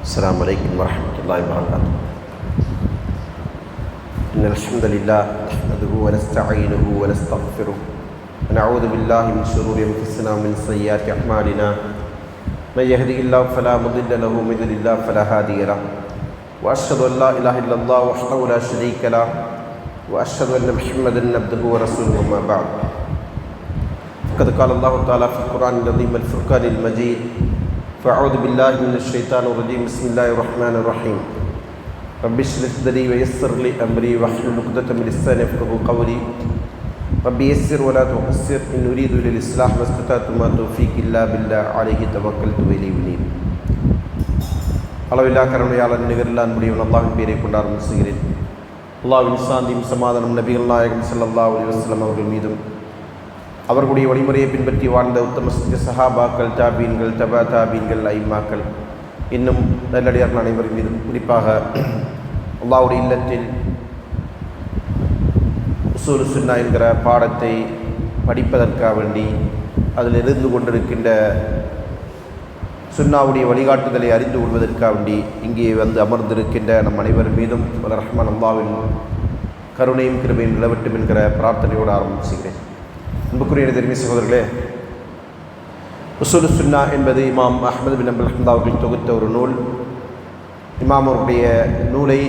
السلام عليكم ورحمة الله وبركاته. إن الحمد لله نحمده ونستعينه ونستغفره ونعوذ بالله من شرور أنفسنا ومن سيئات أعمالنا. من يهده الله فلا مضل له ومن يضلل الله فلا هادي له. وأشهد أن لا إله إلا الله وحده لا شريك له وأشهد أن محمدا عبده ورسوله. أما بعد فقد قال الله تعالى في القرآن العظيم الفرقان المجيد: فأعوذ بالله من الشيطان الرجيم. بسم الله الرحمن الرحيم. رب اشرح صدري ويسر لي أمري واحلل عقدة من لساني يفقهوا قولي. رب يسر ولا تعسر إن أريد إلا الإصلاح ما استطعت وما توفيقي إلا بالله عليه توكلت وإليه أنيب. அளவில்லா கருணையாளன் நிகரில்லா அன்புடையவன் அல்லாஹ்வின் பெயரை கொண்டு ஆரம்பிக்கிறேன். அல்லாஹ்வின் சாந்தியும் சமாதானம் நபிகள் நாயகம் ஸல்லல்லாஹு அலைஹி வஸல்லம் அவர்கள் மீதும், அவர்களுடைய வழிமுறையை பின்பற்றி வாழ்ந்த உத்தம சஹாபாக்கள், தாபீன்கள், தபா தாபீன்கள், ஐம்மாக்கள், இன்னும் நல்லடியார்கள் அனைவரும் மீதும், குறிப்பாக அல்லாஹ்வுடைய இல்லத்தில் உஸூல் சுன்னா என்கிற பாடத்தை படிப்பதற்காக வேண்டி அதில் இருந்து கொண்டிருக்கின்ற சுன்னாவுடைய வழிகாட்டுதலை அறிந்து கொள்வதற்காக வேண்டி இங்கே வந்து அமர்ந்திருக்கின்ற நம் அனைவர் மீதும் ரஹ்மான் அல்லாஹ்வின் கருணையும் கிருபையும் நிலவட்டும் என்கிற பிரார்த்தனையோடு ஆரம்பிச்சுக்கிறேன். அன்புக்குரிய தெரிவி சகோதரர்களே, உஸூல் சுன்னா என்பது இமாம் அஹ்மது பின் அம்பல் ஹம்பல் அவர்கள் தொகுத்த ஒரு நூல். இமாம் அவருடைய நூலை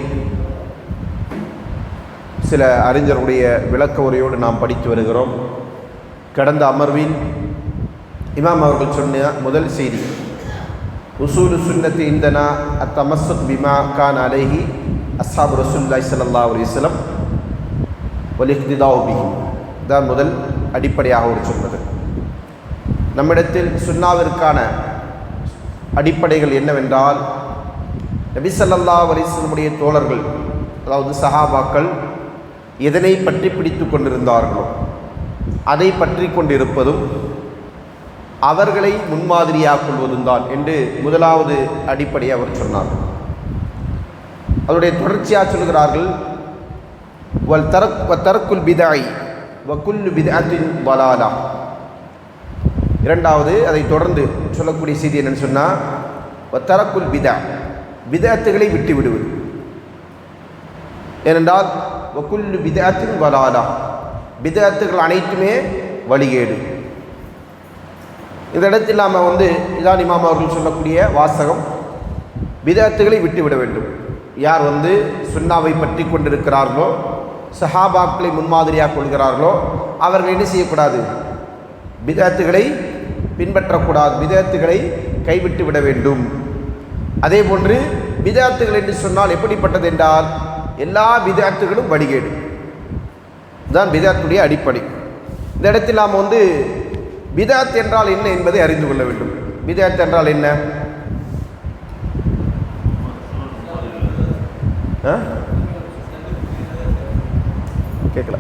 சில அறிஞருடைய விளக்க உரையோடு நாம் படித்து வருகிறோம். கடந்த அமர்வில் இமாம் அவர்கள் சொன்ன முதல் செய்தி, உஸூல் சுன்னத்தி இந்தனா அத்தமஸ்ஸுக் பிமா கான் அலைஹி அஸ்ஹாபு ரசூலுல்லாஹி ஸல்லல்லாஹு அலைஹி வஸல்லம் வல் இக்திதாஉ பிஹி. தான் முதல் அடிப்படையாக ஒரு சொன்னது. நம்மிடத்தில் சுன்னாவிற்கான அடிப்படைகள் என்னவென்றால், நபி ஸல்லல்லாஹு அலைஹி வஸல்லமுடைய தோழர்கள், அதாவது சஹாபாக்கள் எதனை பற்றி பிடித்து கொண்டிருந்தார்களோ அதை பற்றி கொண்டிருப்பதும் அவர்களை முன்மாதிரியாக கொள்வதும் தான் என்று முதலாவது அடிப்படையை அவர் சொன்னார். அவருடைய தொடர்ச்சியாக சொல்கிறார்கள், தரக்குல் பிதாய் வக்குல்லு பித்அத்தின் வலாலா. இரண்டாவது அதை தொடர்ந்து சொல்லக்கூடிய செய்தி என்னன்னு சொன்னால், தரக்குல் பிதஅத்துகளை விட்டு விடுவது. ஏனென்றால் வக்குல்லு பித்அத்தின் வலாலா, பிதஅத்துகள் அனைத்துமே வழிகேடு. இந்த இடத்தில் நாம் இதான் இமாம் அவர்கள் சொல்லக்கூடிய வாசகம், பிதஅத்துகளை விட்டு விட வேண்டும். யார் சுன்னாவை பற்றி கொண்டிருக்கிறார்களோ, சஹாபாக்களை முன்மாதிரியாக கொள்கிறார்களோ, அவர்கள் என்ன செய்யக்கூடாது? பிதஅத்துகளை பின்பற்றக்கூடாது, பிதஅத்துகளை கைவிட்டு விட வேண்டும். அதே போன்று பிதஅத்துகள் என்று சொன்னால் எப்படிப்பட்டது என்றால், எல்லா பிதஅத்துகளும் வழிகேடு. இதுதான் பிதஅத்துடைய அடிப்படை. இந்த இடத்தில் நாம் பிதஅத் என்றால் என்ன என்பதை அறிந்து கொள்ள வேண்டும். பிதஅத் என்றால் என்ன? கேட்கல.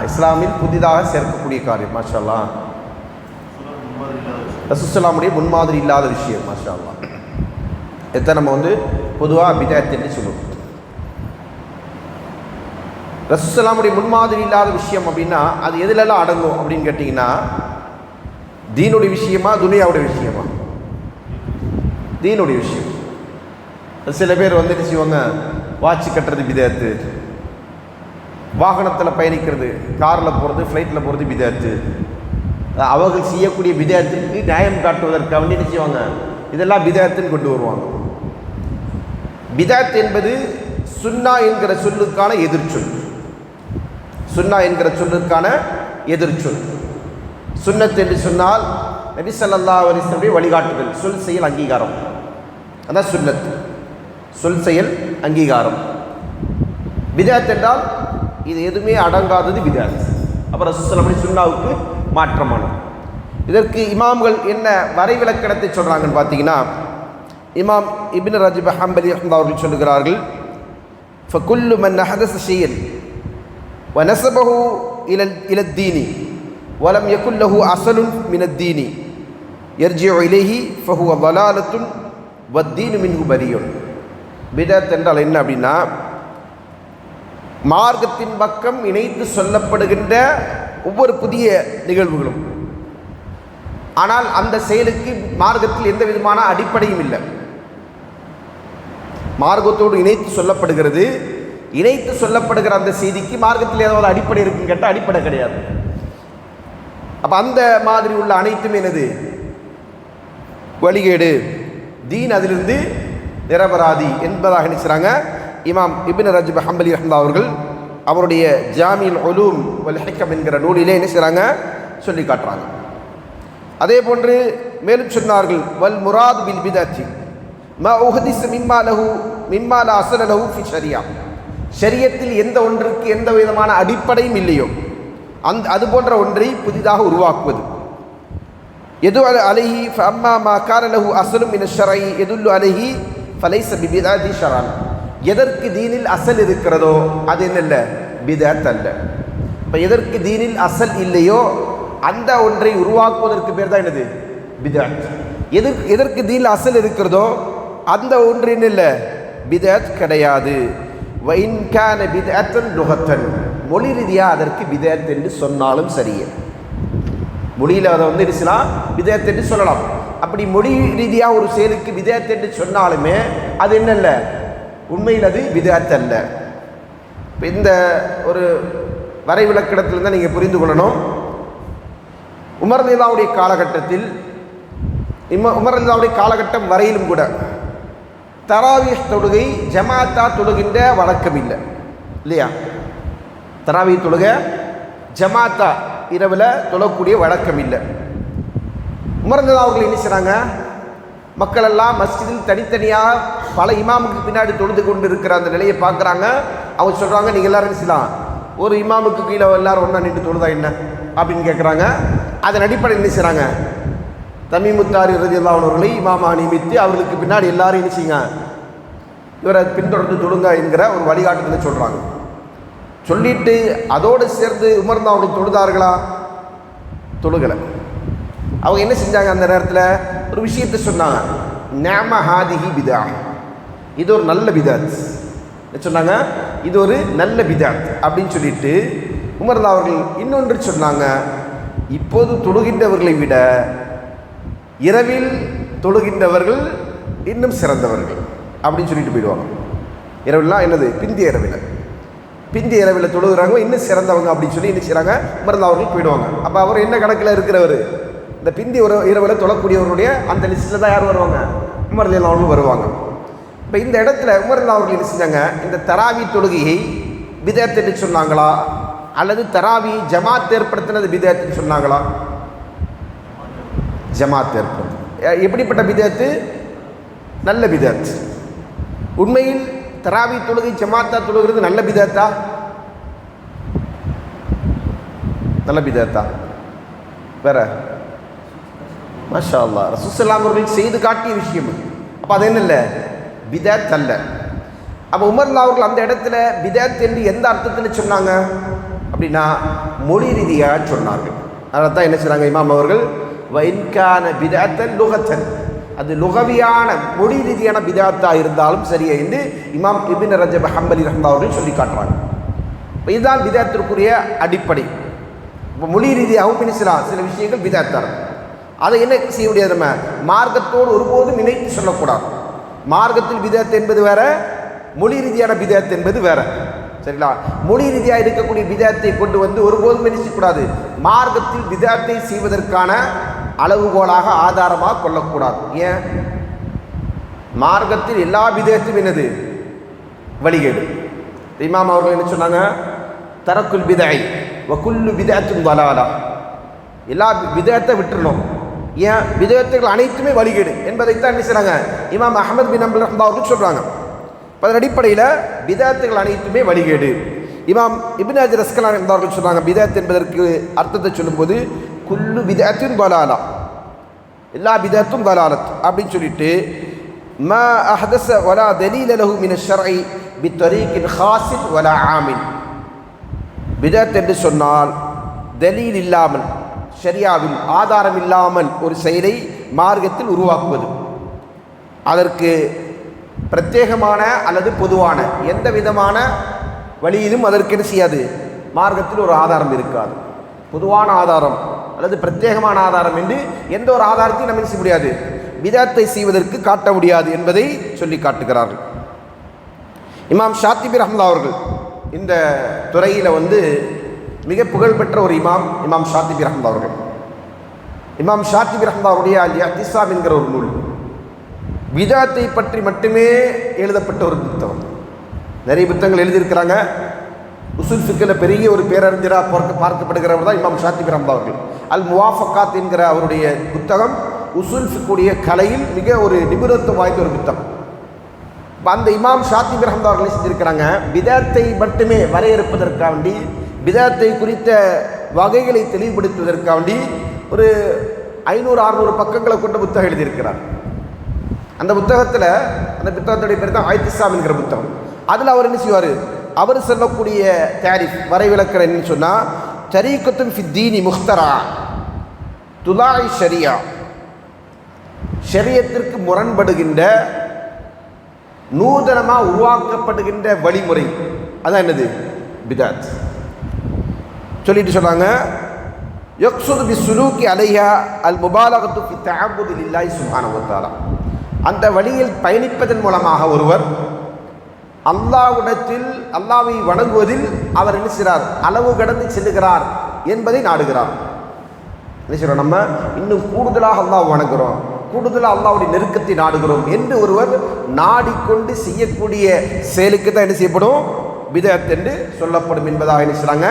இஸ்லாமில் புதிதாக சேர்க்கக்கூடிய காரியம். மாஷா அல்லாஹ். ரசூலுல்லாஹ்வுடைய முன்மாதிரி இல்லாத விஷயம். மாஷா அல்லாஹ். எத்தனை நம்ம பொதுவாக பிதஅத் என்று சொல்லுவோம். ரசூலுல்லாஹ்வுடைய முன்மாதிரி இல்லாத விஷயம் அப்படின்னா அது எதிலெல்லாம் அடங்கும் அப்படின்னு கேட்டிங்கன்னா, தீனுடைய விஷயமா துனியாவுடைய விஷயமா? தீனுடைய விஷயம். சில பேர் என்ன செய்வாங்க, வாட்ச் கட்டுறது பிதஅத்து, வாகனத்தில் பயணிக்கிறது, காரில் போகிறது, ஃப்ளைட்டில் போகிறது பிதஅத்து. அவர்கள் செய்யக்கூடிய பிதஅத்துக்கு நியாயம் காட்டுவதற்காக என்ன செய்வாங்க, இதெல்லாம் பிதஅத்துன்னு கொண்டு வருவாங்க. பிதஅத் என்பது சுன்னா என்கிற சொல்லுக்கான எதிர்ச்சொல். சுன்னா என்கிற சொல்லுக்கான எதிர்ச்சொல். சுன்னத் என்று சொன்னால் நபி ஸல்லல்லாஹு அலைஹி வஸல்லம் வழிகாட்டுதல், சொல் செயல் அங்கீகாரம். அதான் சுன்னத், சொல் செயல் அங்கீகாரம். பிதஅத் என்றால் இது எதுவுமே அடங்காதது பிதஅத். அப்புறம் ரசூலுல்லாஹி சுன்னாவுக்கு மாற்றமானது. இதற்கு இமாம்கள் என்ன வரைவிலக்கணத்தை சொல்கிறாங்கன்னு பார்த்தீங்கன்னா, இமாம் இப்னு ரஜப் ஹம்பலி அவர்கள் சொல்லுகிறார்கள், ஃபகுல்லு மன் அஹதஸ ஷைஅன் வநஸபஹு இலத்தீனி வலம் யகுல் லஹு அஸலுன் மினத்தீனி யர்ஜிஉ இலைஹி ஃபஹுவ ضலாலத்துன் வத்தீனு மின்ஹு பரியுன். பிதஅத் என்றால் என்ன அப்படின்னா, மார்க்கத்தின் பக்கம் இணைத்து சொல்லப்படுகின்ற ஒவ்வொரு புதிய நிகழ்வுகளும், ஆனால் அந்த செயலுக்கு மார்க்கத்தில் எந்த விதமான அடிப்படையும் இல்லை. மார்க்கத்தோடு இணைத்து சொல்லப்படுகிறது. இணைத்து சொல்லப்படுகிற அந்த செய்திக்கு மார்க்கத்தில் ஏதாவது அடிப்படை இருக்குன்னு கேட்டால் அடிப்படை கிடையாது. அப்போ அந்த மாதிரி உள்ள அனைத்துமே என்னது? வழிகேடு. தீன் அதிலிருந்து நிரபராதி என்பதாக நினைச்சாங்க. இமாம் இப்னு ரஜப் ஹம்பலி ரஹ்மத்துல்லாஹி அவர்கள் அவருடைய ஜாமில் உலூம் வல் ஹிகம் என்கிற நூலிலே என்ன செய்கிறாங்க சொல்லி காட்டுறாங்க. அதே போன்று மேலும் சொன்னார்கள், வல் முராத் பில் பிதஅத்தி மா உஹதிஸ மிம்மா லா அஸ்ல லஹு ஃபி ஷரியா. ஷரியத்தில் எந்த ஒன்றுக்கு எந்த விதமான அடிப்படையும் இல்லையோ அது போன்ற ஒன்றை புதிதாக உருவாக்குவது. எது அலைஹி ஃபஅம்மா மா கான லஹு அஸ்லும் மின ஷர்இ யதுல்லு அலைஹி ஃபலைஸ பிபிதஅத்தி ஷர்அன். எதற்கு தீனில் அசல் இருக்கிறதோ அது என்னல்ல, பிதஅத் அல்ல. இப்போ எதற்கு தீனில் அசல் இல்லையோ அந்த ஒன்றை உருவாக்குவதற்கு பேர் தான் என்னது? பிதஅத். எதற்கு தீனில் அசல் இருக்கிறதோ அந்த ஒன்று என்னல்ல, பிதஅத் கிடையாது. வைன் கான பிதஅத்தன் லுகத்தன், மொழி ரீதியாக அதற்கு பிதஅத் என்று சொன்னாலும் சரியே. மொழியில் அதை வந்து இருந்துச்சுன்னா பிதஅத் என்று சொல்லலாம். அப்படி மொழி ரீதியாக ஒரு செயலுக்கு பிதஅத் என்று சொன்னாலுமே அது என்னல்ல, உண்மையில் அது பிதஅத் அல்ல. இந்த ஒரு வரைவிலக்கணத்தில் தான் நீங்கள் புரிந்து கொள்ளணும். உமர் ரலியல்லாஹுடைய காலகட்டத்தில் உமர் ரலியல்லாஹுடைய காலகட்டம் வரையிலும் கூட தராவீஹ் தொழுகை ஜமாத்தா தொழுகின்ற வழக்கம் இல்லை இல்லையா? தராவீஹ் தொழுகை ஜமாத்தா இரவில் தொழக்கூடிய வழக்கம் இல்லை. உமர் ரலியல்லாஹு அவர்கள் என்ன செய்கிறாங்க, மக்கள் எல்லாம் மஸ்ஜிதில் தனித்தனியாக பல இமாமுக்கு பின்னாடி தொழுது கொண்டு இருக்கிற அந்த நிலையை பார்க்குறாங்க. அவங்க சொல்கிறாங்க, நீங்கள் எல்லாரும் செய்யலாம், ஒரு இமாமுக்கு கீழே எல்லாரும் ஒன்றா நின்று தொழுதா என்ன அப்படின்னு கேட்குறாங்க. அதன் அடிப்படையில் என்ன செய்கிறாங்க, தமீமுத்தாரி ரலியல்லாஹு அன்ஹு அவர்களை இமாமா நியமித்து அவர்களுக்கு பின்னாடி எல்லாரும் என்ன செய்யுங்க, இவரை பின்தொடர்ந்து தொழுங்க என்கிற ஒரு வழிகாட்டுதலை சொல்கிறாங்க. சொல்லிட்டு அதோடு சேர்ந்து உமர் அவர்கள் தொழுதார்களா? தொழுகலை. அவங்க என்ன செஞ்சாங்க, அந்த நேரத்தில் ஒரு விஷயத்தை சொன்னாங்க, நிஅம ஹாதிஹி பிதா, இது ஒரு நல்ல பிதாத் சொன்னாங்க, இது ஒரு நல்ல பிதாத் அப்படின்னு சொல்லிட்டு உமர் அவர்கள் இன்னொன்று சொன்னாங்க, இப்போது தொழுகின்றவர்களை விட இரவில் தொழுகின்றவர்கள் இன்னும் சிறந்தவர்கள் அப்படின்னு சொல்லிட்டு போயிடுவாங்க. இரவுலாம் என்னது, பிந்திய இரவில் தொழுகிறாங்க இன்னும் சிறந்தவங்க அப்படின்னு சொல்லி என்ன செய்கிறாங்க, உமர் அவர்கள் போயிடுவாங்க. அப்போ அவர் என்ன கணக்கில் இருக்கிறவர், இந்த பிந்திய இரவில் தொழக்கூடியவருடைய அந்த லிஸ்ட்டில் தான் யார் வருவாங்க, உமர் ரலியல்லாஹு அன்ஹு வருவாங்க. இப்போ இந்த இடத்துல உமர் அவர்கள் என்ன செஞ்சாங்க, இந்த தராவி தொழுகையை பிதஅத் என்று சொன்னாங்களா அல்லது தராவி ஜமாத் ஏற்படுத்தினது பிதஅத் என்று சொன்னாங்களா? ஜமாத் ஏற்படுத்து. எப்படிப்பட்ட பிதஅத்து? நல்ல பிதஅத். உண்மையில் தராவி தொழுகை ஜமாத்தா தொழுகிறது நல்ல பிதஅத்தா? நல்ல பிதஅத்தா? வேற மாஷா அல்லாஹ் ரசூல் ஸல்லல்லாஹு அலைஹி வஸல்லம் செய்து காட்டிய விஷயம். அப்போ அது என்ன இல்லை, பிதஅத் அல்ல. அப்போ உமர் அவர்கள் அந்த இடத்துல பிதஅத் என்று எந்த அர்த்தத்தில் சொன்னாங்க அப்படின்னா மொழி ரீதியாக சொன்னார்கள். அதனால் தான் என்ன செய்கிறாங்க இமாம் அவர்கள், வைன் கான பிதஅத்தன் லுகத்தன், அது லுகவியான மொழி ரீதியான பிதஅத்தாக இருந்தாலும் சரியே என்று இமாம் இப்னு ரஜப் ஹம்பலி ரஹ்மத்துல்லாஹி அவர்கள் சொல்லி காட்டுறாங்க. இப்போ இதுதான் பிதஅத்திற்குரிய அடிப்படை. இப்போ மொழி ரீதியாகவும் பேசலாம் சில விஷயங்கள் பிதஅத்தாக, அதை என்ன செய்ய முடியாது, நம்ம மார்க்கத்தோடு ஒருபோதும் இணைத்து சொல்லக்கூடாது. மார்க்கத்தில் பிதஅத் என்பது வேற, மொழி ரீதியான பிதஅத் என்பது வேற. சரிங்களா? மொழி ரீதியாக இருக்கக்கூடிய பிதஅத்தை கொண்டு வந்து ஒருபோதும் நினைக்கக்கூடாது. மார்க்கத்தில் பிதஅத்தை செய்வதற்கான அளவுகோலாக ஆதாரமாக கொள்ளக்கூடாது. ஏன்? மார்க்கத்தில் எல்லா பிதஅத்தும் என்னது, வழிகேடு. இமாம் அவர்கள் என்ன சொன்னாங்க, தரக்குல் பிதஐ வ குல்லு பிதஅத்துன் தலாலா, எல்லா பிதஅத்தை விட்டுறணும். ஏன்? பிதஅத்துகள் அனைத்துமே வழிகேடு என்பதைத்தான் என்ன செய்கிறாங்க இமாம் அஹ்மத் பின் ஹம்பல் ரஹ்மத்துல்லாஹி அவர்கள் சொல்கிறாங்க. அதன் அடிப்படையில் பிதஅத்துகள் அனைத்துமே வழிகேடு. இமாம் இப்னு ஹஜர் அஸ்கலானி அவர்கள் சொல்கிறாங்க, பிதஅத் என்பதற்கு அர்த்தத்தை சொல்லும்போது குல்லு பிதஅத்தின் தலாலா, எல்லா பிதஅத்தும் தலாலத் அப்படின்னு சொல்லிட்டு மா அஹ்தஸ வலா தலீல லஹு மின ஷர்இ பித்தரீகின் ஹாஸின் வலா ஆமின். பிதஅத் என்று சொன்னால் தலீல் இல்லாமல், ஷரியாவில் ஆதாரம் இல்லாமல் ஒரு செயலை மார்க்கத்தில் உருவாக்குவது, அதற்கு பிரத்யேகமான அல்லது பொதுவான எந்த விதமான வழியிலும் அதற்கு என்ன செய்யாது, மார்க்கத்தில் ஒரு ஆதாரம் இருக்காது. பொதுவான ஆதாரம் அல்லது பிரத்யேகமான ஆதாரம் என்று எந்த ஒரு ஆதாரத்தையும் நம்ம செய்ய முடியாது, பிதஅத்தை செய்வதற்கு காட்ட முடியாது என்பதை சொல்லி காட்டுகிறார்கள். இமாம் ஷாத்திபி ரஹ்மத்துல்லாஹி அவர்கள் இந்த துறையில் மிக புகழ்பெற்ற ஒரு இமாம் ஷாத்திபி ரஹ்மத்துல்லாஹி அவர்கள். இமாம் ஷாத்திபி ரஹ்மத்துல்லாஹி அவருடைய அல் இஹ்திஸாம் என்கிற ஒரு நூல் பிதஅத்தை பற்றி மட்டுமே எழுதப்பட்ட ஒரு புத்தகம். நிறைய புத்தகங்கள் எழுதியிருக்கிறாங்க. உசூல் ஃபிக்ஹில் பெரிய ஒரு பேரறிஞராக பார்க்கப்படுகிறவர் தான் இமாம் ஷாத்திபி ரஹ்மத்துல்லாஹி அவர்கள். அல் முவாஃபகாத் என்கிற அவருடைய புத்தகம் உசூல் ஃபிக்ஹுடைய கலையில் மிக ஒரு நிபுணத்துவம் வாய்ந்த ஒரு புத்தகம். அந்த இமாம் ஷாத்திபி ரஹ்மத்துல்லாஹி அவர்கள் செஞ்சிருக்கிறாங்க, பிதஅத்தை மட்டுமே வரையறுப்பதற்காண்டி, பிதஅத்தை குறித்த வகைகளை தெளிவுபடுத்துவதற்காண்டி ஒரு 500-600 பக்கங்களை கொண்ட புத்தகம் எழுதியிருக்கிறார். அந்த புத்தகத்துடைய பேர் தான் ஐத்திசாம் என்கிற புத்தகம். அதில் அவர் என்ன செய்வார், அவர் சொல்லக்கூடிய தாரிஃப் வரைவிலக்கணம் என்னன்னு சொன்னால், தரீகத்துன் ஃபி தீனி முஹ்தரா துலாய் ஷரியா, ஷரியத்திற்கு முரண்படுகின்ற நூதனமாக உருவாக்கப்படுகின்ற வழிமுறை, அதான் என்னது, பிதஅத். சொல்லிட்டு சொன்னாங்க, யக்ஸுது பிஸ்ஸுலூகி அலைஹா அல் முபாலகத்து ஃபி தஅப்புதி லில்லாஹி சுப்ஹானஹு வ தஆலா, அந்த வழியில் பயணிப்பதன் மூலமாக ஒருவர் அல்லாஹ்விடத்தில் அல்லாஹ்வை வணங்குவதில் அவர் என்ன செய்கிறார், அளவு கடந்து செல்லுகிறார் என்பதை நாடுகிறார். என்ன செய்கிறோம், நம்ம இன்னும் கூடுதலாக அல்லாஹ் வணங்குகிறோம், கூடுதலாக அல்லாஹ்வுடைய நெருக்கத்தை நாடுகிறோம் என்று ஒருவர் நாடிக்கொண்டு செய்யக்கூடிய செயலுக்கு தான் என்ன செய்யப்படும், பிதஅத் என்று சொல்லப்படும் என்பதாக என்ன செய்கிறாங்க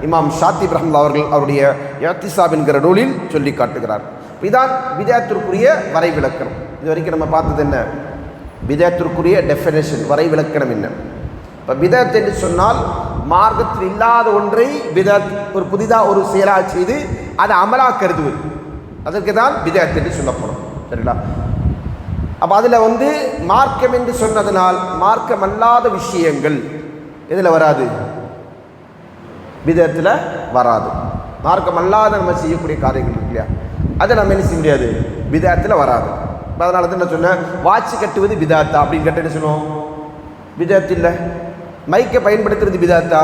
இமாம் ஷாத்திபி ரஹ்மத்துல்லாஹி அவர்கள் அவருடைய இஹ்திஸாம் என்கிற நூலில் சொல்லி காட்டுகிறார். இதான் பிதஅத்திற்குரிய வரைவிலக்கணம். இது வரைக்கும் நம்ம பார்த்தது என்ன, பிதஅத்திற்குரிய டெஃபினேஷன், வரைவிலக்கணம் என்ன. இப்போ பிதஅத் என்று சொன்னால் மார்க்கத்தில் இல்லாத ஒன்றை பிதஅத், ஒரு புதிதாக ஒரு செயலாக செய்து அதை அமலாக கருதுவது, அதற்கு தான் பிதஅத் என்று சொல்லப்படும். சரிங்களா? அப்போ அதில் மார்க்கம் என்று சொன்னதனால் மார்க்கம் அல்லாத விஷயங்கள் இதில் வராது, பிதஅத்தில் வராது. மார்க்கம் அல்லாத நம்ம செய்யக்கூடிய காரியங்கள் இருக்கு இல்லையா, அதை நம்ம என்ன செய்ய முடியாது, பிதஅத்தில் வராது. அதனால தான் நான் சொன்னேன், வாட்ச் கட்டுவது பிதஅத்தா அப்படின்னு கேட்ட என்ன சொல்லுவோம், பிதஅத் இல்லை. மைக்கை பயன்படுத்துறது பிதஅத்தா,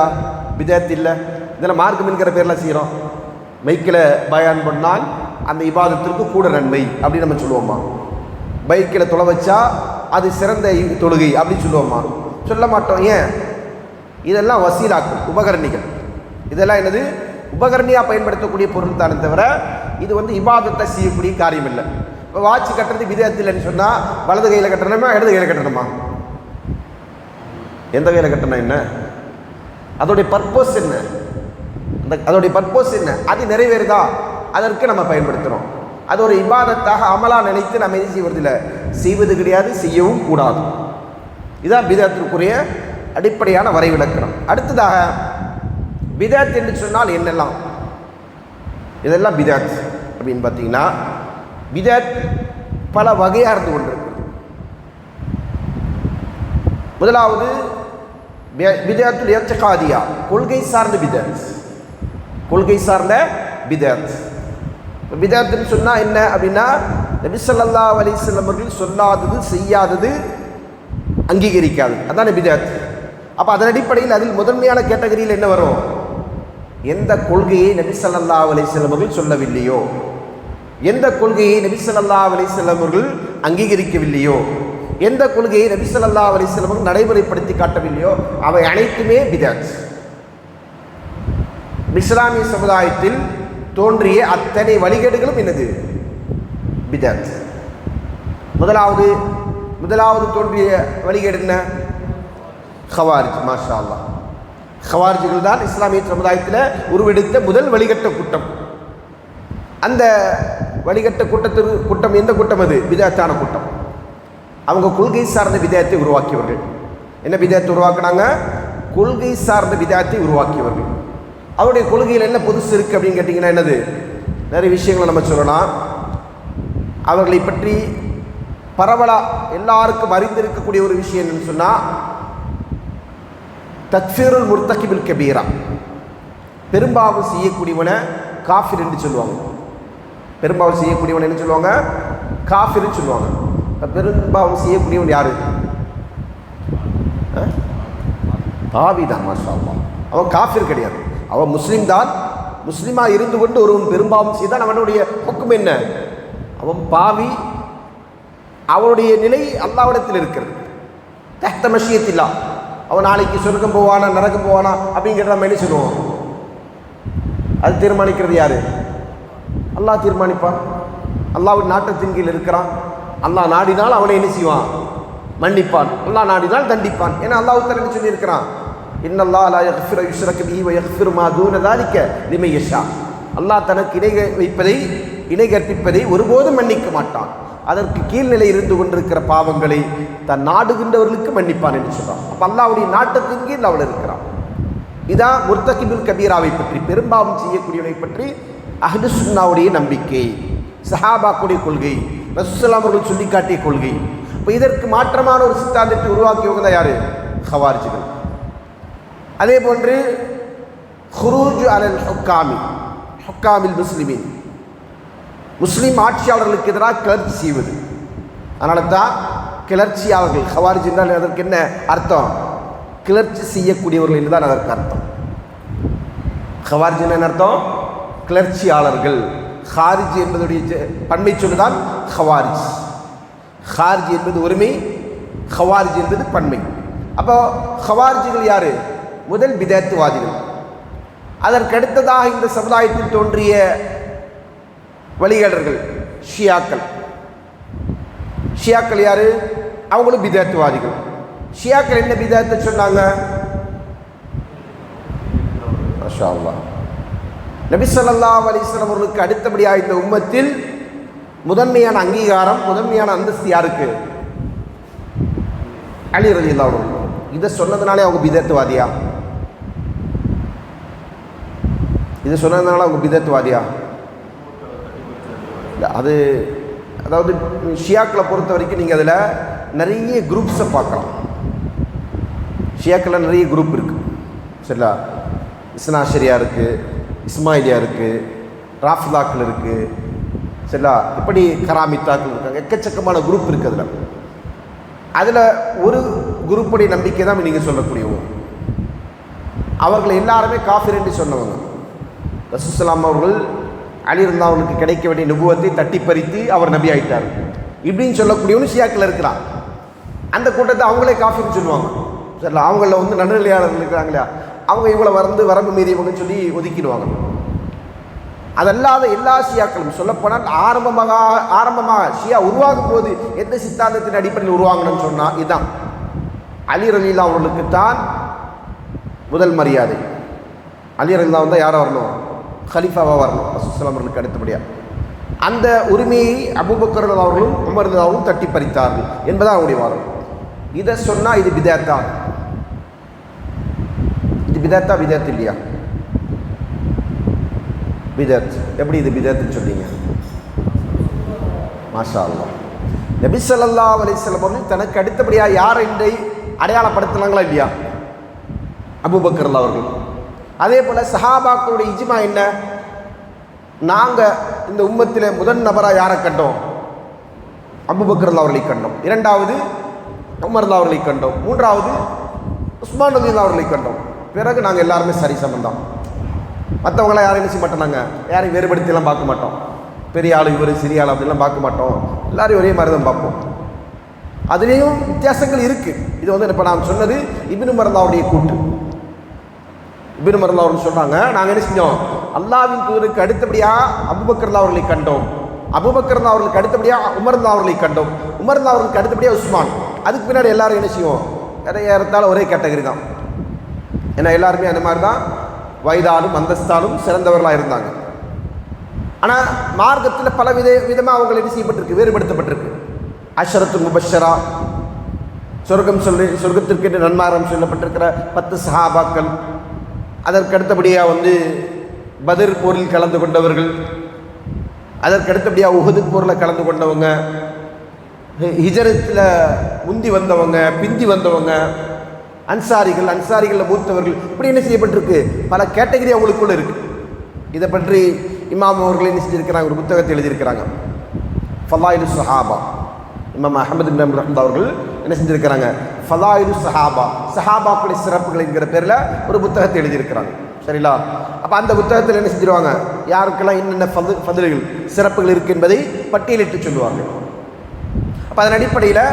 பிதஅத் இல்லை. இதில் மார்க்கம் என்கிற பேரில் செய்கிறோம். மைக்கில் பயான் பண்ணால் அந்த இபாதத்திற்கு கூட நன்மை அப்படின்னு நம்ம சொல்லுவோமா? பைக்கில் தொலை வச்சா அது சிறந்த தொழுகை அப்படின்னு சொல்லுவோமா? சொல்ல மாட்டோம். ஏன்? இதெல்லாம் வசீலாக்கள், உபகரணிகள். இதெல்லாம் என்னது, உபகரணியாக பயன்படுத்தக்கூடிய பொருள் தானே தவிர இது இபாதத்தை செய்யக்கூடிய காரியம் இல்லை. இப்போ வாட்ச் கட்டுறது பிதஅத் இல்லைன்னு சொன்னால் வலது கையில் கட்டணுமா இடது கையில் கட்டணுமா? எந்த கையில் கட்டணும் என்ன? அதோடைய பர்பஸ் என்ன? அதோடைய பர்பஸ் என்ன? அது நிறைவேறுதா? அதற்கு நம்ம பயன்படுத்துகிறோம். அது ஒரு இபாதத்தாக அமலாக நினைத்து நம்ம எது செய்வதில்லை, செய்வது கிடையாது, செய்யவும் கூடாது. இதுதான் பிதஅத்திற்குரிய அடிப்படையான வரைவிலக்கணம். அடுத்ததாக பிதஅத் என்று சொன்னால் என்னெல்லாம், இதெல்லாம் பிதஅத் அப்படின்னு பார்த்தீங்கன்னா, பிதஅத் பல வகையாக இருந்து கொண்டிருக்கிறது. முதலாவது பிதஅத்துல் இஅ்திகாதியா, கொள்கை சார்ந்த பிதஅத். கொள்கை சார்ந்த பிதஅத். பிதஅத்னு சொன்னால் என்ன அப்படின்னா, நபி ஸல்லல்லாஹு அலைஹி வஸல்லம் அவர்கள் சொல்லாதது, செய்யாதது, அங்கீகரிக்காது, அதான பிதஅத். அப்போ அதன் அடிப்படையில் அதில் முதன்மையான கேட்டகரியில் என்ன வரும், எந்த கொள்கையை நபி ஸல்லல்லாஹு அலைஹி வஸல்லம் அவர்கள் சொல்லவில்லையோ, எந்த கொள்கையை நபி ஸல்லல்லாஹு அலைஹி வஸல்லம் அவர்கள் அங்கீகரிக்கவில்லையோ, எந்த கொள்கையை நபி ஸல்லல்லாஹு அலைஹி வஸல்லம் அவர்கள் நடைமுறைப்படுத்தி காட்டவில்லையோ அவை அனைத்துமே பிதஅத். இஸ்லாமிய சமுதாயத்தில் தோன்றிய அத்தனை வழிகேடுகளும் என்னது, பிதஅத். முதலாவது தோன்றிய வழிகேடு என்ன, ஹவாரிஜ். மாஷா அல்லாஹ், ஹவாரிஜ்கள் தான் இஸ்லாமிய சமுதாயத்தில் உருவெடுத்த முதல் வழிகட்ட கூட்டம். அந்த வழிகட்ட கூட்டம் எந்த கூட்டம்? அது பிதஅத்தான கூட்டம். அவங்க கொள்கை சார்ந்த பிதஅத்தை உருவாக்கியவர்கள். என்ன பிதஅத்தை உருவாக்குனாங்க? கொள்கை சார்ந்த பிதஅத்தை உருவாக்கியவர்கள். அவருடைய கொள்கையில் என்ன புதுசு இருக்குது அப்படின்னு கேட்டிங்கன்னா என்னது, நிறைய விஷயங்களை நம்ம சொல்லலாம். அவர்களை பற்றி பரவலாக எல்லாருக்கும் அறிந்திருக்கக்கூடிய ஒரு விஷயம் என்னன்னு சொன்னால், தக்ஃபீருல் முர்தகிபில் கபீரா, பெரும்பாவம் செய்யக்கூடியவனை காஃபிர் என்று சொல்லுவாங்க. பெரும்பாவம் செய்யக்கூடியவன் என்ன சொல்லுவாங்க, காஃபிர்னு சொல்லுவாங்க. பெரும்பாவம் செய்யக்கூடியவன் யாரு? பாவி தான். மாஷா அல்லாஹ், அவன் காஃபிர் கிடையாது, அவன் முஸ்லீம் தான், முஸ்லீமா இருந்து கொண்டு ஒருவன் பெரும்பாவம் செய்தால் அவனுடைய ஹுக்கும் என்ன? அவன் பாவி. அவனுடைய நிலை அல்லாஹ்விடத்தில் இருக்கிறது. தஹ்த மஷியத்தில்லா. அவன் நாளைக்கு சொர்க்கம் போவானா நரகம் போவானா அப்படிங்கிறத நம்ம என்ன சொல்லுவோம்? அது தீர்மானிக்கிறது யாரு? அல்லாஹ் தீர்மானிப்பான். அல்லாஹ்வின் நாட்டத்தின் கீழ் இருக்கிறான். அல்லாஹ் நாடினால் அவனை என்ன செய்வான்? மன்னிப்பான். அல்லாஹ் நாடினால் தண்டிப்பான். ஏன்னா அல்லாஹ் தஆலா சொல்லி இருக்கிறான், இன்னல்லாஹ் லா யக்ஃபிரு யுஷ்ரக பிஹி வ யக்ஃபிரு மா தூன ذلك லிமன் யஷா. அல்லாஹ் தனக்கு இணை கற்பிப்பதை ஒருபோதும் மன்னிக்க மாட்டான். அதற்கு கீழ்நிலை இருந்து கொண்டிருக்கிற பாவங்களை தன் நாடுகின்றவர்களுக்கு மன்னிப்பான் என்று சொல்றான். அப்ப அல்லாஹ்வுடைய நாட்டத்தின் கீழ் அவள் இருக்கிறான். இதான் முர்தகிபுல் கபீராவை பற்றி, பெரும்பாவம் செய்யக்கூடியவனை பற்றி அஹ்லு சுன்னாவுடைய நம்பிக்கை, சஹாபாக்குடைய கொள்கை, ரசூலுல்லாஹ் அவர்கள் சொல்லி காட்டிய கொள்கை. இப்போ இதற்கு மாற்றமான ஒரு சித்தாந்தத்தை உருவாக்கியவங்க தான் யாரு? ஹவாரிஜிகள். அதே போன்று ஹுரூஜ் அலல் ஹுக்காமில் முஸ்லிமின், முஸ்லீம் ஆட்சியாளர்களுக்கு எதிராக கிளர்ச்சி செய்வது. அதனால தான் கிளர்ச்சியாளர்கள் ஹவாரிஜ் என்றால் அதற்கு என்ன அர்த்தம்? கிளர்ச்சி செய்யக்கூடியவர்கள் என்றுதான் அதற்கு அர்த்தம். ஹவாரிஜ் என்ன அர்த்தம்? கிளர்ச்சியாளர்கள். ஹாரிஜ் என்பதுடைய பன்மை சொல்லுதான் ஹவாரிஜ். ஹாரிஜ் என்பது ஒருமை, ஹவாரிஜ் என்பது பன்மை. அப்போ ஹவாரிஜிகள் யாரு? முதல் பிதஅத்வாதிகள். அதற்கடுத்ததாக இந்த சமுதாயத்தில் தோன்றிய வழிகாடர்கள் ஷியாக்கள். ஷியாக்கள் யாரு? அவங்களும் பிதஅத்வாதிகள். ஷியாக்கள் என்ன பிதஅத்தை சொன்னாங்க? மாஷா அல்லாஹ், நபி ஸல்லல்லாஹு அலைஹி வஸல்லம் அவர்களுக்கு அடுத்தபடியாக இந்த உம்மத்தில் முதன்மையான அங்கீகாரம், முதன்மையான அந்தஸ்து யாருக்கு? அலி ரலியல்லாஹு அன்ஹு. இதை சொன்னதுனாலே அவங்க பிதஅத்வாதியா? இதை சொன்னதுனால அவங்க பிதஅத்வாதியா? இல்லை, அது அதாவது ஷியாக்களை பொறுத்த வரைக்கும் நீங்கள் அதில் நிறைய குரூப்ஸை பார்க்கலாம். ஷியாக்களில் நிறைய குரூப் இருக்குது. சரிங்களா? இஸ்னாஷரியா இருக்குது, இஸ்மாயிலியா இருக்குது, ராஃபிதாக்கள் இருக்குது. சரிங்களா? இப்படி கராமித்தாக்கள் இருக்காங்க. எக்கச்சக்கமான குரூப் இருக்குது. அதில் ஒரு குரூப்புடைய நம்பிக்கை தான் நீங்கள் சொல்லக்கூடியவங்க. அவர்கள் எல்லாருமே காஃபிர் என்று சொன்னவங்க. ரசூலுல்லாஹ் அவர்கள் அலி ரலியல்லாஹு அவர்களுக்கு கிடைக்க வேண்டிய நுபுவத்தை தட்டி பறித்து அவர் நபி ஆயிட்டார் இப்படின்னு சொல்லக்கூடியவனு ஷியாக்கள் இருக்கிறான். அந்த கூட்டத்தை அவங்களே காஃபின்னு சொல்லுவாங்க. சரிங்களா? அவங்கள வந்து நடுநிலையாளர்கள் இருக்கிறாங்க இல்லையா, அவங்க இவங்களை வரம்பு மீறியவங்கன்னு சொல்லி ஒதுக்கிடுவாங்க. அதல்லாத எல்லா ஷியாக்களும் சொல்லப்போனால் ஆரம்பமாக ஷியா உருவாகும் போது எந்த சித்தாந்தத்தின் அடிப்படையில் உருவாங்கன்னு சொன்னால் இதுதான். அலி ரலியல்லாஹு அவர்களுக்கு தான் முதல் மரியாதை. அலி ரலியல்லாஹு தான் யாரை வரணும்? ஹலீஃபாவாக வரணும் ரசூலுல்லாஹ் அவர்களுக்கு அடுத்தபடியாக. அந்த உரிமையை அபூபக்கர் அவர்களும் உமர் அவர்களும் தட்டி பறித்தார்கள் என்பதான் அவருடைய வாதம். இதை சொன்னால் இது பிதஅத்தா? இது பிதஅத்தா பிதஅத் இல்லையா? பிதஅத். எப்படி இது பிதஅத்னு சொன்னீங்க? மாஷா அல்லாஹ். நபி ஸல்லல்லாஹு அலைஹி வஸல்லம் அவர்கள் தனக்கு அடுத்தபடியாக யார் என்றை அடையாளப்படுத்தினாங்களா இல்லையா? அபூபக்கர் அவர்கள். அதே போல் சஹாபாக்களுடைய இஜ்மா என்ன? நாங்கள் இந்த உம்மத்தில் முதன் நபராக யாரை கண்டோம்? அபூபக்கர் அவர்களை கண்டோம். இரண்டாவது உமர் அவர்களை கண்டோம். மூன்றாவது உஸ்மான் ரலியல்லாஹு அவர்களை கண்டோம். பிறகு நாங்கள் எல்லாருமே சரி சமந்தான். மற்றவங்களாம் யாரையும் செய்ய மாட்டோம். யாரையும் வேறுபடுத்தியெல்லாம் பார்க்க மாட்டோம். பெரிய ஆள் இவர், சிறிய ஆள் அப்படிலாம் பார்க்க மாட்டோம். எல்லாரையும் ஒரே மாதிரி தான் பார்ப்போம். அதுலேயும் வித்தியாசங்கள் இருக்குது. இது வந்து இப்போ நான் சொன்னது இப்னு மர்தாவுடைய கூட்டு. இப்னு மர்தா அவர்கள் சொல்கிறாங்க, நாங்கள் என்ன செஞ்சோம்? அல்லாஹ்வின் தூதருக்கு அடுத்தபடியாக அபூபக்கர் அவர்களை கண்டோம். அபூபக்கர் அவர்களுக்கு அடுத்தபடியாக உமர் அவர்களை கண்டோம். உமர் அவர்களுக்கு அடுத்தபடியாக உஸ்மான். அதுக்கு பின்னாடி எல்லாரும் என்ன செய்வோம்? ஏறத்தாலும் ஒரே கேட்டகரி தான். ஏன்னா எல்லாருமே அந்த மாதிரி தான் வயதாலும் அந்தஸ்தாலும் சிறந்தவர்களாக இருந்தாங்க. ஆனால் மார்க்கத்தில் பல விதமாக அவங்களை என்ன செய்யப்பட்டிருக்கு? வேறுபடுத்தப்பட்டிருக்கு. அஷரத்துல் முபஷரா, சொர்க்கத்திற்கு என்று நன்மாரம் சொல்லப்பட்டிருக்கிற 10 சஹாபாக்கள். அதற்கு அடுத்தபடியாக வந்து பத்ர் போரில் கலந்து கொண்டவர்கள். அதற்கு அடுத்தபடியாக உஹது போரில் கலந்து கொண்டவங்க, ஹிஜரத்தில் முந்தி வந்தவங்க, பிந்தி வந்தவங்க, அன்சாரிகளில் மூத்தவர்கள். இப்படி என்ன செய்யப்பட்டிருக்கு? பல கேட்டகரி அவங்களுக்குள்ள இருக்குது. இதை பற்றி இமாம் அவர்கள் என்ன செஞ்சுருக்கிறாங்க? ஒரு புத்தகத்தை எழுதியிருக்கிறாங்க, ஃபலாயிலு ஸஹாபா. இமாம் அஹ்மத் இப்னு ஹம்பல் அவர்கள் என்ன செஞ்சுருக்கிறாங்க? ஃபலாயிலு சஹாபா, சஹாபாக்களுடைய சிறப்புகள் என்கிற பேரில் ஒரு புத்தகத்தை எழுதியிருக்கிறாங்க. சரிங்களா? அப்போ அந்த புத்தகத்தில் என்ன செஞ்சிருவாங்க, யாருக்கெல்லாம் என்னென்ன ஃபதுல்கள் சிறப்புகள் இருக்குது என்பதை பட்டியலிட்டு சொல்லுவாங்க. அப்போ அதன் அடிப்படையில்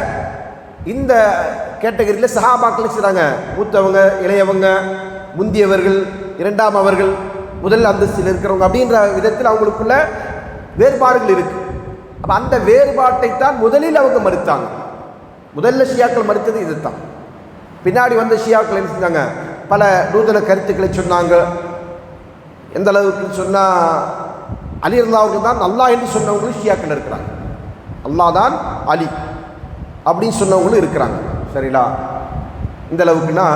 இந்த கேட்டகரியில் சஹாபாக்கள் செய்கிறாங்க, மூத்தவங்க, இளையவங்க, முந்தியவர்கள், இரண்டாம் அவர்கள், முதல் அந்தஸ்தில் இருக்கிறவங்க அப்படின்ற விதத்தில் அவங்களுக்குள்ள வேறுபாடுகள் இருக்குது. அப்போ அந்த வேறுபாட்டை தான் முதலில் அவங்க மறுத்தாங்க. முதல்ல ஷியாக்கள் மறுத்தது இது தான். பின்னாடி வந்த ஷியாக்கள் என்ன செஞ்சாங்க, பல நூதன கருத்துக்களை சொன்னாங்க. எந்த அளவுக்கு சொன்னால், அலி ரலியல்லாஹு அவர்கள் தான் அல்லாஹ் என்று சொன்னவங்களும் ஷியாக்கள் இருக்கிறாங்க. அல்லாஹ் தான் அலி அப்படின்னு சொன்னவங்களும் இருக்கிறாங்க. சரிங்களா? இந்த அளவுக்குன்னா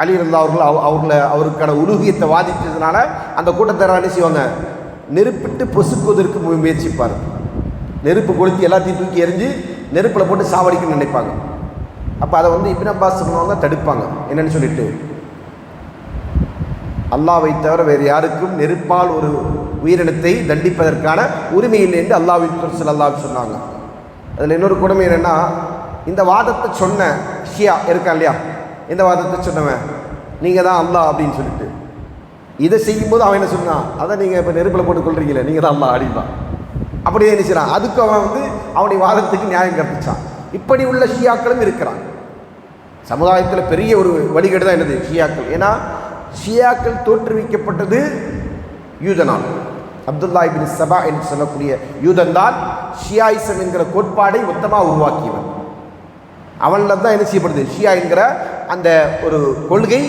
அலி ரலியல்லாஹு அவர்கள் அவருக்கான உலூஹியத்தை வாதித்ததுனால அந்த கூட்டத்தார் என்ன செய்வாங்க, நெருப்பிட்டு பொசுக்குவதற்கு முயற்சிப்பார். நெருப்பு கொளுத்தி எல்லாத்தையும் தூக்கி எறிஞ்சு நெருப்பில் போட்டு சாவடிக்கணும்னு நினைப்பாங்க. அப்போ அதை இப்னு அப்பாஸ் சொல்லுவாங்க, தடுப்பாங்க. என்னன்னு சொல்லிட்டு, அல்லாஹ்வை தவிர வேறு யாருக்கும் நெருப்பால் ஒரு உயிரினத்தை தண்டிப்பதற்கான உரிமை இல்லை என்று அல்லாஹ்வின் தூதர் ஸல்லல்லாஹு அலைஹி வஸல்லம் சொன்னாங்க. அதில் இன்னொரு கொடுமை என்னென்னா, இந்த வாதத்தை சொன்ன ஷியா இருக்கா இல்லையா, இந்த வாதத்தை சொன்னவன் நீங்கள் தான் அல்லாஹ் அப்படின்னு சொல்லிட்டு இதை செய்யும்போது அவன் என்ன சொன்னான், அதை நீங்கள் இப்போ நெருப்பில் போட்டு கொள்றீங்களே, நீங்கள் தான் அல்லாஹ் அப்படின்னா அப்படியே என்ன செய்யறான். அதுக்கு அவன் அவனுடைய வாதத்துக்கு நியாயம் கற்பிச்சான். இப்படி உள்ள ஷியாக்களும் இருக்கிறான். சமுதாயத்தில் பெரிய ஒரு வழிகேடு தான் என்னது, ஷியாக்கள். ஏன்னா ஷியாக்கள் தோற்றுவிக்கப்பட்டது யூதனால். அப்துல்லா இப்னு சபா என்று சொல்லக்கூடிய யூதன் தான் ஷியாயிசம் என்கிற கோட்பாடை மொத்தமாக உருவாக்கியவன். அவனில் தான் என்ன செய்யப்படுது, ஷியா என்கிற அந்த ஒரு கொள்கை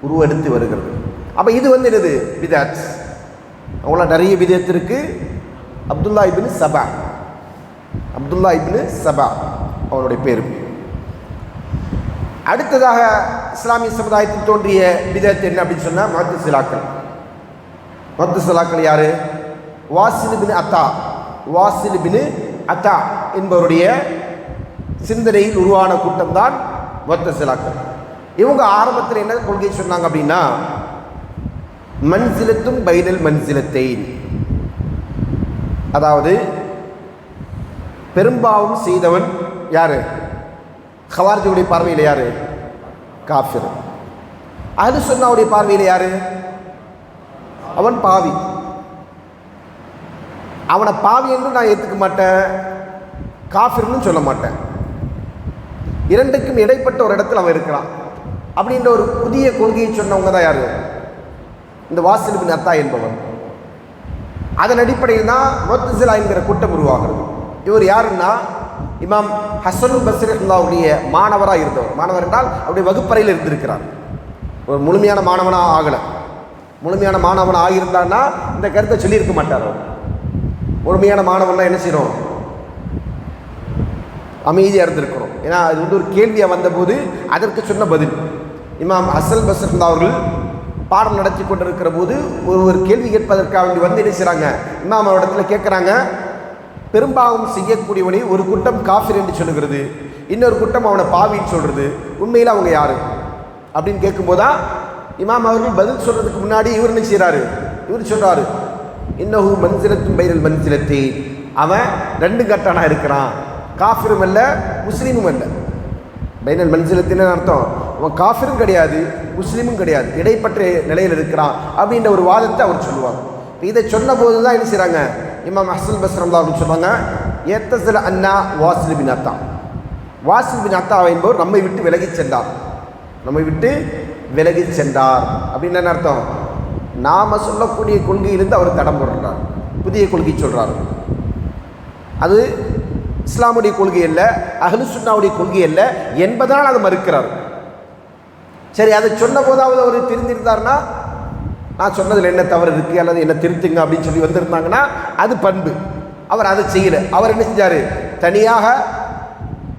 உருவெடுத்து வருகிறது. அப்போ இது என்னது, பிதாத். அவங்கள நிறைய பிதத் இருக்கு. அப்துல்லா இப்னு சபா, அப்துல்லா இப்னு சபா அவனுடைய பேர். அடுத்ததாக இஸ்லாமிய சமுதாயத்தில் தோன்றிய பிதத் என்ன அப்படின்னு சொன்னால், முஅத்தஸிலாக்கள். முஅத்தஸிலாக்கள் யாரு? வாசில் பின் அத்தா, வாசில் பின் அத்தா என்பவருடைய சிந்தனையில் உருவான கூட்டம் தான் முஅத்தஸிலாக்கள். இவங்க ஆரம்பத்தில் என்ன கொள்கை சொன்னாங்க அப்படின்னா, மன்சிலத்தும் பைனல் மன்சிலத்தைன், அதாவது பெரும்பாவம் செய்தவன் யாரு, ஹவாரிஜுடைய பார்வையில் யாரு, காஃபிர். அஹ்லு சுன்னாவுடைய பார்வையில் யாரு, அவன் பாவி. அவனை பாவி என்று நான் ஏற்றுக்க மாட்டேன், காஃபிர்னு சொல்ல மாட்டேன். இரண்டுக்கும் இடைப்பட்ட ஒரு இடத்துல அவன் இருக்கிறான் அப்படின்ற ஒரு புதிய கொள்கையை சொன்னவங்க தான் யாரு, இந்த வாசில் பின் அத்தா என்பவன். அதன் அடிப்படையில் தான் முஅத்தஸிலா என்கிற கூட்டம் உருவாகிறது. இவர் யாருன்னா, இமாம் ஹஸனுல் பஸ்ரி ரஹ்மத்துல்லாஹுடைய மாணவராக இருந்தவர். மாணவர் என்றால் அவருடைய வகுப்பறையில் இருந்திருக்கிறார். ஒரு முழுமையான மாணவனாக ஆகலை. முழுமையான மாணவன் ஆகியிருந்தான்னா இந்த கருத்தை சொல்லியிருக்க மாட்டார். அவர் முழுமையான மாணவன்னா என்ன செய்யணும், அமைதியாக இருந்திருக்கிறோம். ஏன்னா அது ஒரு கேள்வியாக வந்தபோது அதற்கு சொன்ன பதில். இமாம் ஹஸன் பஸ்ரி அவர்கள் பாடம் நடத்தி கொண்டிருக்கிற போது ஒரு கேள்வி கேட்பதற்காக என்ன செய்கிறாங்க, இமாம் இடத்துல கேட்குறாங்க, பெரும்பாவம் செய்யக்கூடியவனை ஒரு கூட்டம் காஃபிர் என்று சொல்லுகிறது, இன்னொரு கூட்டம் அவனை பாவின்னு சொல்கிறது, உண்மையில் அவங்க யாரு அப்படின்னு கேட்கும்போதுதான் இமாம் அவர்கள் பதில் சொல்கிறதுக்கு முன்னாடி இவர் என்ன செய்கிறாரு, இவர் சொல்கிறாரு, இன்னஹு மன்சிலத்தும் பைனல் மன்சிலத்தை, அவன் ரெண்டு கட்டானாக இருக்கிறான், காஃபிரும் அல்ல முஸ்லீமும் அல்ல. பைனல் மன்சிலத்தின்னு அர்த்தம், அவன் காஃபிரும் கிடையாது முஸ்லீமும் கிடையாது, இடைப்பட்ட நிலையில் இருக்கிறான் அப்படின்ற ஒரு வாதத்தை அவர் சொல்லுவார். இதை சொன்ன போது தான் என்ன செய்கிறாங்க, இமாம் ஹஸன் பஸ்ரி ரஹ்மத்துல்லாஹி சொன்னாங்க, யத்தஸில அன்னா வாசில் பின் அத்தா, வாசில் பின் அத்தா என்பவர் நம்மை விட்டு விலகி சென்றார், நம்மை விட்டு விலகி சென்றார் அப்படின்னு என்ன அர்த்தம், நாம் சொல்லக்கூடிய கொள்கையிலிருந்து அவர் தடம் போடுறார், புதிய கொள்கை சொல்கிறார். அது இஸ்லாமுடைய கொள்கை அல்ல, அஹ்லு சுன்னாவுடைய கொள்கை அல்ல என்பதனால் அதை மறுக்கிறார். சரி, அதை சொன்ன போதாவது அவர் திருந்திருந்தார்னா, நான் சொன்னதில் என்ன தவறு இருக்குது அல்லது என்ன திருத்துங்க அப்படின்னு சொல்லி வந்திருந்தாங்கன்னா அது பண்பு. அவர் அதை செய்யலை. அவர் என்ன செஞ்சார், தனியாக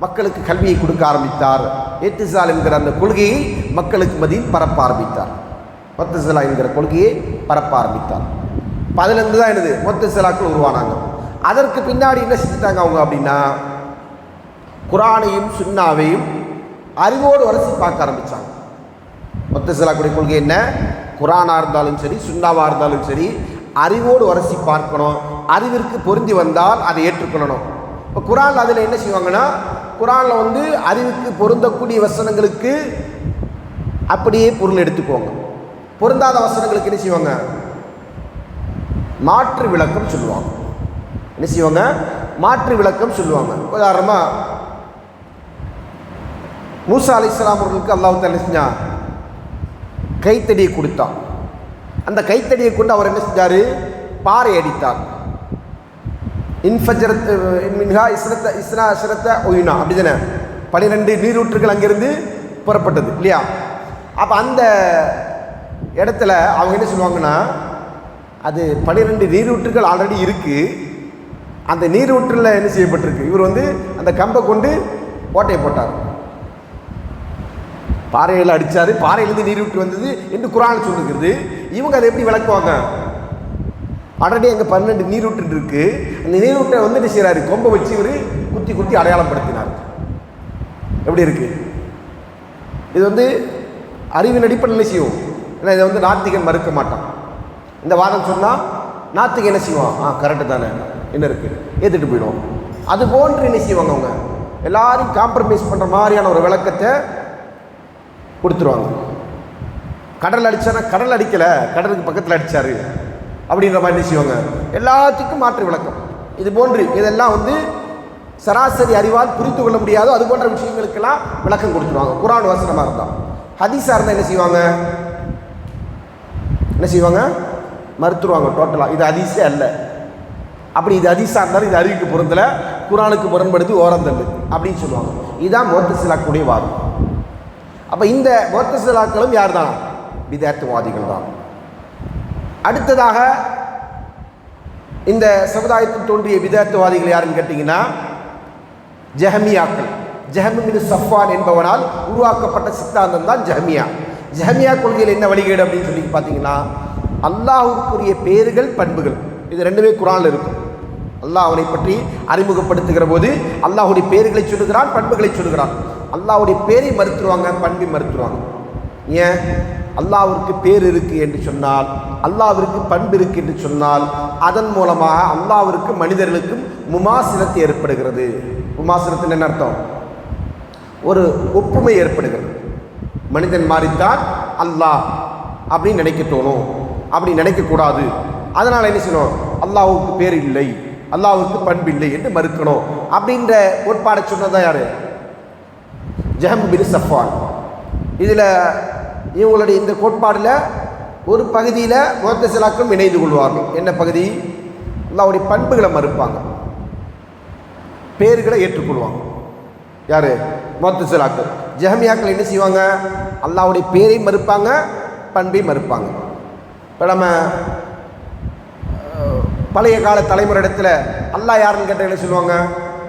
மக்களுக்கு கல்வியை கொடுக்க ஆரம்பித்தார். இத்திசால் என்கிற அந்த கொள்கையை மக்களுக்கு மத்தியில் பரப்ப ஆரம்பித்தார். முஅத்தஸிலா என்கிற கொள்கையை பரப்ப ஆரம்பித்தார். அதிலிருந்து தான் என்னது முஅத்தஸிலாக்கள் உருவானாங்க. அதற்கு பின்னாடி என்ன செஞ்சுட்டாங்க அவங்க அப்படின்னா, குர்ஆனையும் சுன்னாவையும் அறிவோடு வரிசை பார்க்க ஆரம்பித்தாங்க. முஅத்தஸிலாவுடைய கொள்கை என்ன, குர்ஆனாக இருந்தாலும் சரி சுன்னாவாக இருந்தாலும் சரி அறிவோடு வரிசை பார்க்கணும், அறிவிற்கு பொருந்தி வந்தால் அதை ஏற்றுக்கொள்ளணும். இப்போ குர்ஆன் அதில் என்ன செய்வாங்கன்னா, குர்ஆனில் வந்து அறிவுக்கு பொருந்தக்கூடிய வசனங்களுக்கு அப்படியே பொருள் எடுத்துக்குவாங்க. பொருந்தாத வசனங்களுக்கு என்ன செய்வாங்க? மாற்று விளக்கம் சொல்லுவாங்க. என்ன செய்வாங்க? மாற்று விளக்கம் சொல்லுவாங்க. உதாரணமாக மூசா அலைஹிஸ்ஸலாம் அவர்களுக்கு அல்லாஹ் தஆலா செஞ்சான், கைத்தடியை கொடுத்தான். அந்த கைத்தடியை கொண்டு அவர் என்ன செஞ்சார்? பாறை அடித்தார். இன்ஃபஜரத் மின்ஹா இஸ்னா அஷ்ரத்த ஒயினா, அப்படி தானே? 12 நீரூற்றுகள் அங்கிருந்து புறப்பட்டது இல்லையா? அப்போ அந்த இடத்துல அவங்க என்ன சொல்லுவாங்கன்னா, அது 12 நீரூற்றுகள் ஆல்ரெடி இருக்குது. அந்த நீரூற்றில் என்ன செய்யப்பட்டிருக்கு? இவர் வந்து அந்த கம்பை கொண்டு ஓட்டையை போட்டார், பாறையில் அடித்தார், பாறையிலேருந்து நீரூற்று வந்தது என்று குர்ஆன் சொல்லுகிறது. இவங்க அதை எப்படி விளக்குவாங்க? ஆல்ரெடி அங்கே 12 நீரூற்று இருக்குது. அந்த நீரூற்றை வந்து என்ன செய்கிறாரு? கொம்பை வச்சு இவர் குத்தி குத்தி அடையாளப்படுத்தினார். எப்படி இருக்குது இது? வந்து அறிவின் அடிப்படையில் செய்வோம். ஏன்னா இதை வந்து நாத்திகன் மறுக்க மாட்டான். இந்த வாதம் சொன்னால் நாத்திகன் என்ன செய்வான்? கரெக்டு தானே, என்ன இருக்குது, ஏற்றுட்டு போயிடுவோம். அது போன்று என்ன செய்வாங்க? அவங்க எல்லாரும் காம்ப்ரமைஸ் பண்ணுற மாதிரியான ஒரு விளக்கத்தை கொடுத்துருவாங்க. கடல் அடித்தானா கடல் அடிக்கலை, கடலுக்கு பக்கத்தில் அடித்தார் அப்படின்ற மாதிரி என்ன செய்வாங்க? எல்லாத்துக்கும் மாற்று விளக்கம். இது போன்று இதெல்லாம் வந்து சராசரி அறிவால் புரிந்து கொள்ள முடியாதோ அது போன்ற விஷயங்களுக்கெல்லாம் விளக்கம் கொடுத்துருவாங்க. குர்ஆன் வசனமாக இருந்தால். ஹதீஸாக இருந்தால் என்ன செய்வாங்க? என்ன செய்வாங்க? மறுத்துருவாங்க டோட்டலாக. இது ஹதீஸே அல்ல. அப்படி இது ஹதீஸாக இருந்தாலும் இது அறிவுக்கு பொருந்தலை, குர்ஆனுக்கு முரண்படுது, ஓரந்தல்லு அப்படின்னு சொல்லுவாங்க. இதுதான் முஅத்தஸிலாக்களுடைய வாதம். அப்போ இந்த முஅத்தஸிலாக்களும் யார் தான்? பிதஅத்வாதிகள் தான். அடுத்ததாக இந்த சமுதாயத்தில் தோன்றிய பிதஅத்வாதிகள் யாருன்னு கேட்டிங்கன்னா, ஜஹமியாக்கள். ஜஹம் பின் சஃப்வான் என்பவனால் உருவாக்கப்பட்ட சித்தாந்தம் தான் ஜஹமியா. ஜஹமியா கொள்கையில் என்ன வழிகேடு அப்படின்னு சொல்லி பார்த்தீங்கன்னா, அல்லாஹ்வுக்குரிய பேர்கள் பண்புகள் இது ரெண்டுமே குர்ஆனில் இருக்கும். அல்லாஹ் அவனை பற்றி அறிமுகப்படுத்துகிற போது அல்லாஹ்வுடைய பேர்களை சொல்லுகிறான், பண்புகளை சொல்லுகிறான். அல்லாஹ்வுடைய பேரை மறுத்துருவாங்க, பண்பை மறுத்துருவாங்க. ஏன்? அல்லாஹ்விற்கு பேர் இருக்குது என்று சொன்னால், அல்லாஹ்விற்கு பண்பு இருக்குது என்று சொன்னால், அதன் மூலமாக அல்லாஹ்விற்கு மனிதர்களுக்கும் முமாசிலத்து ஏற்படுகிறது. முமாசிலத்தின் என்ன அர்த்தம்? ஒரு ஒப்புமை ஏற்படுகிறது. மனிதன் மாறித்தான் அல்லாஹ் அப்படின்னு நினைக்க தோணும், அப்படி நினைக்கக்கூடாது. அதனால் என்ன செய்யணும்? அல்லாஹ்வுக்கு பேர் இல்லை, அல்லாஹ்வுக்கு பண்பு இல்லை என்று மறுக்கணும் அப்படின்ற கோட்பாடை சொன்னதான் யார்? ஜஹம் பின் சஃப்வான். இதில் இவங்களுடைய இந்த கோட்பாடில் ஒரு பகுதியில் முஅத்தஸிலாக்களும் இணைந்து கொள்வார்கள். என்ன பகுதி? அல்லாஹ்வுடைய பண்புகளை மறுப்பாங்க, பேர்களை ஏற்றுக்கொள்வாங்க. யார்? முஅத்தஸிலாக்கள். ஜஹமியாக்கள் என்ன செய்வாங்க? அல்லாஹ்வுடைய பேரை மறுப்பாங்க, பண்பை மறுப்பாங்க. இப்போ நம்ம பழைய கால தலைமுறை இடத்துல அல்லாஹ் யாருன்னு கேட்டால் என்ன சொல்லுவாங்க?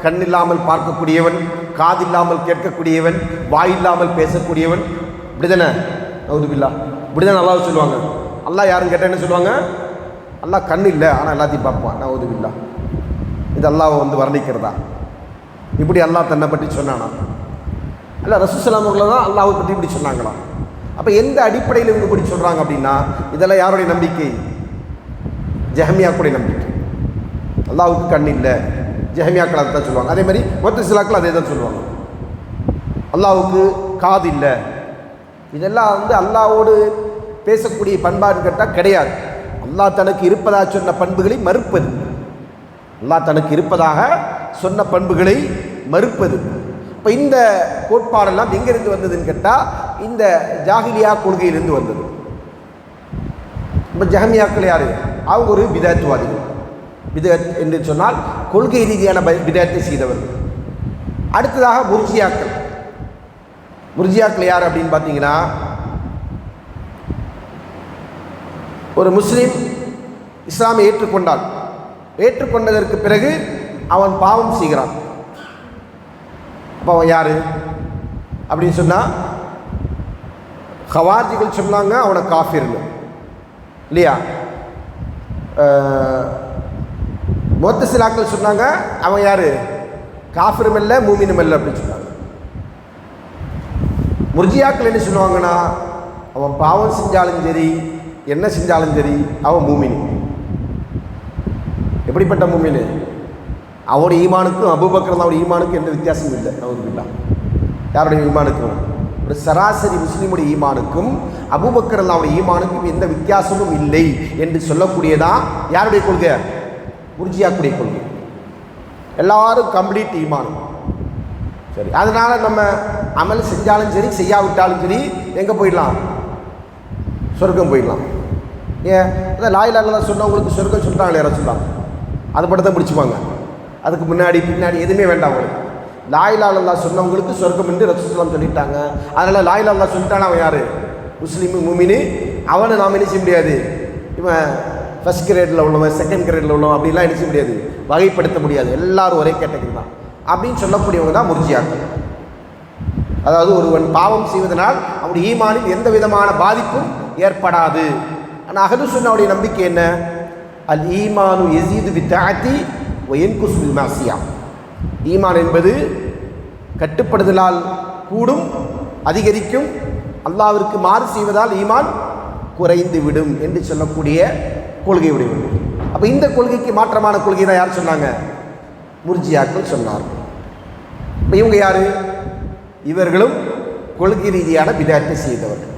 கண் இல்லாமல் பார்க்கக்கூடியவன், காது இல்லாமல் கேட்கக்கூடியவன், வாய் இல்லாமல் பேசக்கூடியவன், இப்படி தானே? நவுதுபில்லா, இப்படி தான் அல்லாஹ் சொல்லுவாங்க. அல்லாஹ் யாருன்னு கேட்டால் என்ன சொல்லுவாங்க? அல்லாஹ் கண் இல்லை, ஆனால் எல்லாத்தையும் பார்ப்பான். நவுதுபில்லா. இது அல்லாஹ்வை வந்து வர்ணிக்கிறதா? இப்படி அல்லாஹ் தன்னை பற்றி சொன்னானா? அல்ல ரசூலுல்லாஹி ஸல்லல்லாஹு அலைஹி வஸல்லம் தான் அல்லாஹ்வை பற்றி இப்படி சொன்னாங்களா? அப்போ எந்த அடிப்படையில் இவங்க இப்படி சொல்கிறாங்க அப்படின்னா, இதெல்லாம் யாருடைய நம்பிக்கை? ஜஹமியாக்களுடைய நம்பிக்கை. அல்லாஹ்வுக்கு கண் இல்லை, ஜஹமியாக்கள் அதை தான் சொல்லுவாங்க. அதே மாதிரி முஅத்தஸிலாக்கள் அதே தான் சொல்லுவாங்க. அல்லாஹ்வுக்கு காது இல்லை. இதெல்லாம் வந்து அல்லாஹ்வோடு பேசக்கூடிய பண்பாடு கேட்டால் கிடையாது. அல்லாஹ் தனக்கு இருப்பதாக சொன்ன பண்புகளை மறுப்பது, அல்லாஹ் தனக்கு இருப்பதாக சொன்ன பண்புகளை மறுப்பது. இப்போ இந்த கோட்பாடெல்லாம் எங்கேருந்து வந்ததுன்னு கேட்டால், இந்த ஜாஹிலியா கொள்கையிலிருந்து வந்தது. இப்போ ஜஹமியாக்கள் யார்? அவங்க ஒரு பிதஅத்வாதிகள். பிதஅத் என்று சொன்னால் கொள்கை ரீதியான பிதஅத்தை செய்தவர்கள். அடுத்ததாக முர்ஜியாக்கள். முர்ஜியாக்கள் யார் அப்படின்னு பார்த்தீங்கன்னா, ஒரு முஸ்லீம் இஸ்லாமை ஏற்றுக்கொண்டால், ஏற்றுக்கொண்டதற்கு பிறகு அவன் பாவம் செய்கிறான். அப்போ அவன் யார் அப்படின்னு சொன்னால், ஹவார்ஜிகள் சொன்னாங்க அவனை காஃபிர்னு இல்லையா? முஅத்தஸிலாக்கள் சொன்னாங்க அவன் யார்? காஃபிரும் இல்லை, மூமினும் இல்லை அப்படின்னு சொன்னாங்க. முர்ஜியாக்கள் என்ன சொல்லுவாங்கன்னா, அவன் பாவம் செஞ்சாலும் சரி, என்ன செஞ்சாலும் சரி, அவன் மூமின். எப்படிப்பட்ட மூமின்? அவருடைய ஈமானுக்கும் அபூபக்கர் அவருடைய ஈமானுக்கும் எந்த வித்தியாசமும் இல்லை. நவுதுபில்லா. யாருடைய ஈமானுக்கும் ஒரு சராசரி முஸ்லீமுடைய ஈமானுக்கும் அபூபக்கர் அவருடைய ஈமானுக்கும் எந்த வித்தியாசமும் இல்லை என்று சொல்லக்கூடியதான் யாருடைய கொள்கை? முர்ஜியாக்குடைய கொள்கை. எல்லாரும் கம்ப்ளீட் ஈமானும். சரி, அதனால் நம்ம அமல் செஞ்சாலும் சரி செய்யாவிட்டாலும் சரி எங்கே போயிடலாம்? சொர்க்கம் போயிடலாம். ஏன்? அதான் லா இலாஹ இல்லல்லாஹ் சொன்னவங்களுக்கு சொர்க்கம் சொல்கிறாங்களே ரசூலுல்லாஹ், அதை மட்டும் தான் பிடிச்சிப்பாங்க. அதுக்கு முன்னாடி பின்னாடி எதுவுமே வேண்டாம் அவங்களுக்கு. லா இலாஹ இல்லல்லாஹ் சொன்னவங்களுக்கு சொர்க்கம் என்று ரசூலுல்லாஹ் சொல்லிட்டாங்க. அதனால் லா இலாஹ இல்லல்லாஹ் சொல்லிட்டானா அவன் யார்? முஸ்லீமு முமினு. அவனை நாம் என்ன செய்ய முடியாது? இவன் ஃபஸ்ட் கிரேடில் உள்ளவன் செகண்ட் கிரேடில் உள்ளவன் அப்படிலாம் என்ன செய்ய முடியாது, வகைப்படுத்த முடியாது. எல்லாரும் ஒரே கேட்டகரி தான் அப்படின்னு சொல்லக்கூடியவங்க தான் முர்ஜியாக்கள். அதாவது ஒருவன் பாவம் செய்வதனால் அவனுடைய ஈமானில் எந்த விதமான பாதிப்பும் ஏற்படாது. ஆனால் அஹ்லு சுன்னாவுடைய நம்பிக்கை என்ன? அல் ஈமானு யஸீது பித்தாஅத்தி வ யன்குஸு பில் மஅசியா. ஈமான் என்பது கட்டுப்படுதலால் கூடும், அதிகரிக்கும். அல்லாஹ்விற்கு மாறு செய்வதால் ஈமான் குறைந்து விடும் என்று சொல்லக்கூடிய கொள்கை உடையவர்கள். அப்போ இந்த கொள்கைக்கு மாற்றமான கொள்கை தான் யார் சொன்னாங்க? முர்ஜியாக்கள் சொன்னார். இப்போ இவங்க யார்? இவர்களும் கொள்கை ரீதியான பிதாத்தை செய்தவர்கள்.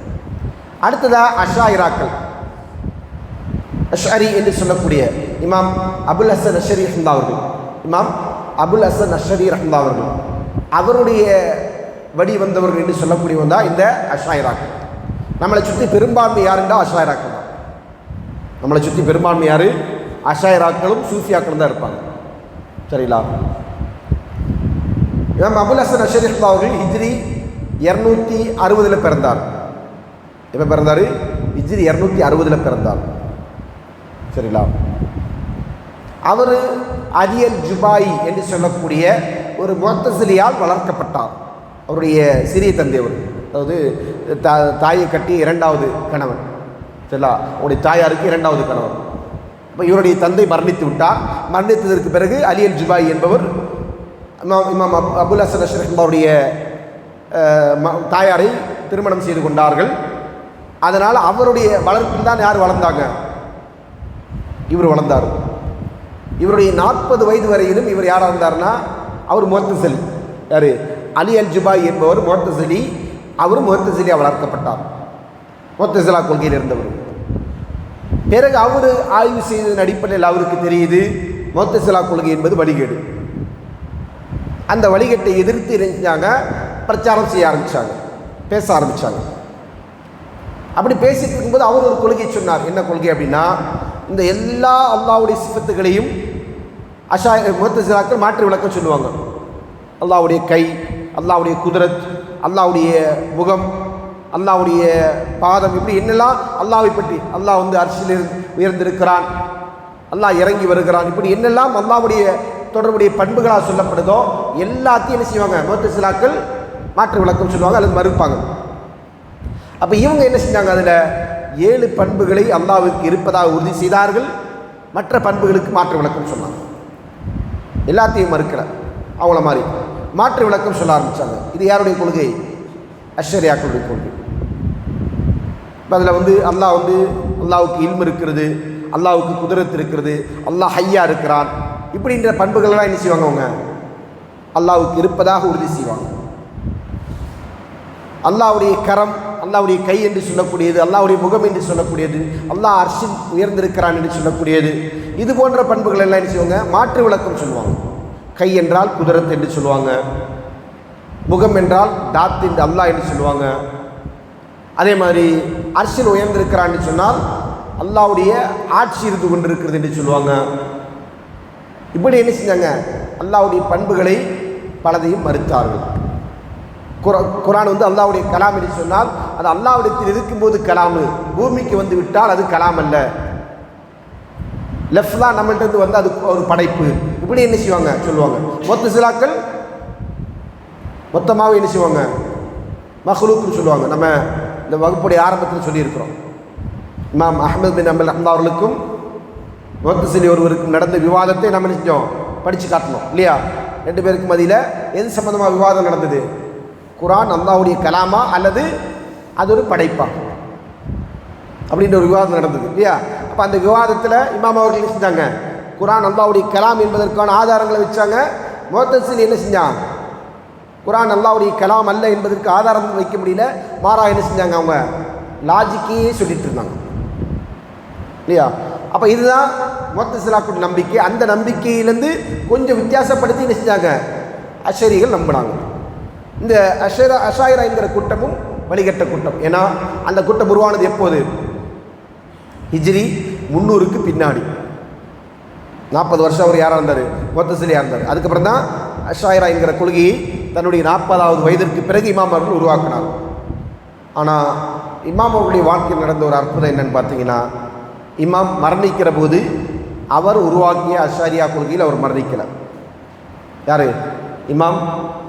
அடுத்ததா அஷாயிராக்கள். அஷ்அரி என்று சொல்லக்கூடிய இமாம் அபுல் ஹசன் அஷ்அரி ரஹ்மத்துல்லாஹி அவர்கள், இமாம் அபுல் ஹசன் அஷ்அரி ரஹ்மத்துல்லாஹி அவர்கள் அவருடைய வழி வந்தவர்கள் என்று சொல்லக்கூடியவங்க தான் இந்த அஷாயிராக்கள். நம்மளை சுற்றி பெரும்பான்மை யாருண்டா அஷாயிராக்கள் தான். நம்மளை சுற்றி பெரும்பான்மை யார்? அஷாயிராக்களும் சூஃபியாக்களும் தான் இருப்பாங்க. சரிங்களா? இமாம் அபுல் ஹசன் அஷ்அரி ரஹ்மத்துல்லாஹி அவர்கள் ஹிஜ்ரி 260 பிறந்தார். எப்போ பிறந்தார்? ஹிஜ்ரி 260 பிறந்தார். சரிங்களா? அவர் அரியல் ஜுபாயி என்று சொல்லக்கூடிய ஒரு முஅத்தஸிலியால் வளர்க்கப்பட்டார். அவருடைய சிறிய தந்தை அவர், அதாவது தாயை கட்டி இரண்டாவது கணவன். சரிங்களா? அவருடைய தாயாருக்கு இரண்டாவது கணவன். இப்போ இவருடைய தந்தை மரணித்து விட்டார். மரணித்ததற்கு பிறகு அரியல் ஜுபாயி என்பவர் இமாம் அபுல் ஹசன் அஷ்அரி அவருடைய தாயாரை திருமணம் செய்து கொண்டார்கள். அதனால் அவருடைய வளர்ப்பில் தான் யார் வளர்ந்தாங்க? இவர் வளர்ந்தார். இவருடைய 40 வயது வரையிலும் இவர் யாராக இருந்தார்னா அவர் முஅத்தஸிலி. யார்? அலி அல் ஜுபாய் என்பவர் முஅத்தஸிலி. அவர் முஅத்தஸிலியாக வளர்க்கப்பட்டார். முஅத்தஸிலா கொள்கையில் இருந்தவர். பிறகு அவர் ஆய்வு செய்ததன் அடிப்படையில் அவருக்கு தெரியுது முஅத்தஸிலா கொள்கை என்பது வழிகேடு. அந்த வழிகேட்டை எதிர்த்து இருந்தாங்க, பிரச்சாரம் செய்ய ஆரம்பித்தாங்க, பேச ஆரம்பித்தாங்க. அப்படி பேசிட்டு இருக்கும்போது அவர் ஒரு கொள்கை சொன்னார். என்ன கொள்கை அப்படின்னா, இந்த எல்லா அல்லாஹ்வுடைய சிஃபத்துகளையும் முஅத்தஸிலாக்கள் மாற்றி விளக்கம் சொல்லுவாங்க. அல்லாஹ்வுடைய கை, அல்லாஹ்வுடைய குதரத், அல்லாஹ்வுடைய முகம், அல்லாஹ்வுடைய பாதம், இப்படி என்னெல்லாம் அல்லாஹ்வை பற்றி, அல்லாஹ் வந்து அர்ஷில் உயர்ந்திருக்கிறான், அல்லாஹ் இறங்கி வருகிறான், இப்படி என்னெல்லாம் அல்லாஹ்வுடைய தொடர்புடைய பண்புகளாக சொல்லப்படுதோ எல்லாத்தையும் என்ன செய்வாங்க? முஅத்தஸிலாக்கள் மாற்று விளக்கம் சொல்லுவாங்க அல்லது மறுப்பாங்க. அப்போ இவங்க என்ன செஞ்சாங்க? அதில் 7 பண்புகளை அல்லாஹ்வுக்கு இருப்பதாக உறுதி செய்தார்கள். மற்ற பண்புகளுக்கு மாற்று விளக்கம் சொன்னாங்க. எல்லாத்தையும் மறுக்கல, அவங்கள மாதிரி மாற்று விளக்கம் சொல்ல ஆரம்பித்தாங்க. இது யாருடைய கொள்கை? அஷ்அரியாக்களுடைய கொள்கை. இப்போ அதில் வந்து அல்லாஹ்வுக்கு இல்ம் இருக்கிறது, அல்லாஹ்வுக்கு குதரத் இருக்கிறது, அல்லாஹ் ஹய்யா இருக்கிறான், இப்படின்ற பண்புகள்லாம் என்ன செய்வாங்க? அவங்க அல்லாஹ்வுக்கு இருப்பதாக உறுதி செய்வாங்க. அல்லாஹ்வுடைய கரம், அல்லாஹ்வுடைய கை என்று சொல்லக்கூடியது, அல்லாஹ்வுடைய முகம் என்று சொல்லக்கூடியது, அல்லாஹ் அர்ஷில் உயர்ந்திருக்கிறான் என்று சொல்லக்கூடியது, இது போன்ற பண்புகள் எல்லாம் என்ன செய்வாங்க? மாற்று விளக்கம் சொல்லுவாங்க. கை என்றால் குதரத் என்று சொல்லுவாங்க, முகம் என்றால் தாத் என்று அல்லாஹ் என்று சொல்லுவாங்க. அதே மாதிரி அர்ஷில் உயர்ந்திருக்கிறான் என்று சொன்னால் அல்லாஹ்வுடைய ஆட்சி இருந்து கொண்டிருக்கிறது என்று சொல்லுவாங்க. இப்படி என்ன செஞ்சாங்க? அல்லாஹ்வுடைய பண்புகளை பலதையும் மறுத்தார்கள். குர்ஆன் வந்து அல்லாஹ்வுடைய கலாம் என்று சொன்னால் அது அல்லாஹ்விடத்தில் இருக்கும்போது கலாமு, பூமிக்கு வந்து விட்டால் அது கலாம் அல்ல. லெஃப்ட்லாம் நம்மள்கிட்ட வந்து அது ஒரு படைப்பு, இப்படி என்ன செய்வாங்க? சொல்லுவாங்க. முஅத்தஸிலாக்கள் மொத்தமாகவே என்ன செய்வாங்க? மஹ்லூக்னு சொல்லுவாங்க. நம்ம இந்த வகுப்புடைய ஆரம்பத்தில் சொல்லியிருக்கிறோம். இமாம் அஹ்மத் பின் ஹம்பல் ரஹ்மத்துல்லாஹி அவர்களுக்கும் முஅத்தஸிலி ஒருவருக்கும் நடந்த விவாதத்தை நம்ம என்ன செஞ்சோம்? படித்து காட்டணும் இல்லையா? 2 பேருக்கு மத்தியில் எது சம்பந்தமாக விவாதம் நடந்தது? குர்ஆன் அல்லாஹ்வுடைய கலாமா அல்லது அது ஒரு படைப்பா அப்படின்ற ஒரு விவாதம் நடந்தது இல்லையா? அப்போ அந்த விவாதத்தில் இமாம் அவர்கள் செஞ்சாங்க, குர்ஆன் அல்லாஹ்வுடைய கலாம் என்பதற்கான ஆதாரங்களை வச்சாங்க. முஅத்தஸிலி என்ன செஞ்சாங்க? குர்ஆன் அல்லாஹ்வுடைய கலாம் அல்ல என்பதற்கு ஆதாரம் வைக்க முடியல, மாறா என்ன செஞ்சாங்க? அவங்க லாஜிக்கே சொல்லிட்டு இருந்தாங்க இல்லையா? அப்போ இதுதான் முஅத்தஸிலாக்குடைய நம்பிக்கை. அந்த நம்பிக்கையிலேருந்து கொஞ்சம் வித்தியாசப்படுத்தி என்ன செஞ்சாங்க? அஷரிகள் நம்பினாங்க. இந்த அஷாயிரா என்கிற கூட்டமும் வழிகட்ட கூட்டம். ஏன்னா அந்த கூட்டம் உருவானது எப்போது? ஹிஜ்ரி 300க்கு பின்னாடி. 40 வருஷம் அவர் யாராக இருந்தார்? முஅத்தஸிலியா இருந்தார். அதுக்கப்புறம் தான் அஷாயிரா என்கிற கொள்கையை தன்னுடைய 40வது வயதிற்கு பிறகு இமாம் அவர்கள் உருவாக்கினார். ஆனால் இமாம் அவர்களுடைய வாழ்க்கையில் நடந்த ஒரு அற்புதம் என்னன்னு பார்த்தீங்கன்னா, இமாம் மரணிக்கிற போது அவர் உருவாக்கிய அஷாரியா கொள்கையில் அவர் மரணிக்கலை. யார்? இமாம்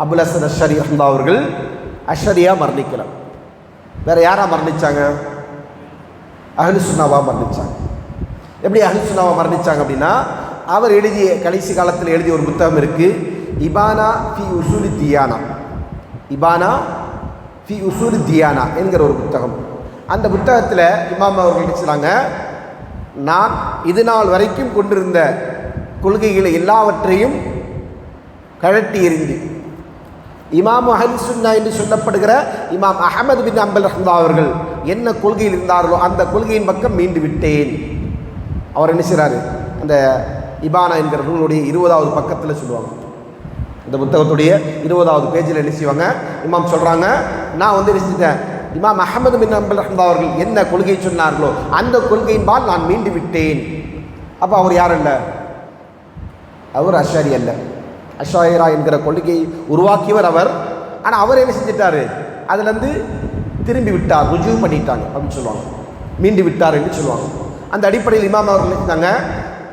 அபுல் ஹசன் அஷ்ஷரி ரஹ்மத்துல்லாஹி அவர்கள் அஷரியா மரணிக்கலை. வேற யாரா மரணிச்சாங்க? அஹ்லு சுன்னாவா மரணிச்சாங்க. எப்படி அஹ்லு சுன்னாவா மரணிச்சாங்க அப்படின்னா, அவர் எழுதிய கடைசி காலத்தில் எழுதிய ஒரு புத்தகம் இருக்கு, இபானா ஃபி உசூலி தியானா. இபானா ஃபி உசூலி தியானா என்கிற ஒரு புத்தகம். அந்த புத்தகத்தில் இமாம் அவர்கள் சொன்னாங்க, நான் இது நாள் வரைக்கும் கொண்டிருந்த கொள்கைகளை எல்லாவற்றையும் கழட்டி எறிந்து இமாம் அஹ்லு சுன்னா என்று சொல்லப்படுகிற இமாம் அஹ்மது பின் ஹம்பல் ரஹ்மத்துல்லாஹி அவர்கள் என்ன கொள்கையில் இருந்தார்களோ அந்த கொள்கையின் பக்கம் மீண்டு விட்டேன். அவர் என்ன செய்கிறாரு? அந்த இபானா என்கிற நூலுடைய 20வது பக்கத்தில் சொல்லுவாங்க. இந்த புத்தகத்துடைய 20வது பேஜில் என்ன செய்வாங்க? இமாம் சொல்கிறாங்க, நான் வந்து என்ன செஞ்சிட்டேன்? இமாம் அஹ்மது பின் ஹம்பல் ரஹ்மத்துல்லாஹி அவர்கள் என்ன கொள்கை சொன்னார்களோ அந்த கொள்கையின்பால் நான் மீண்டு விட்டேன். அப்போ அவர் யார் அல்ல? அவர் அஷாரி அல்ல. அஷாயிரா என்கிற கொள்கையை உருவாக்கியவர் அவர். ஆனால் அவர் என்ன செஞ்சிட்டாரு? அதுலேருந்து திரும்பி விட்டார், ருஜூ பண்ணிட்டாங்க அப்படின்னு சொல்லுவாங்க, மீண்டு விட்டார் என்று சொல்லுவாங்க. அந்த அடிப்படையில் இமாம் அவர்கள் இருந்தாங்க,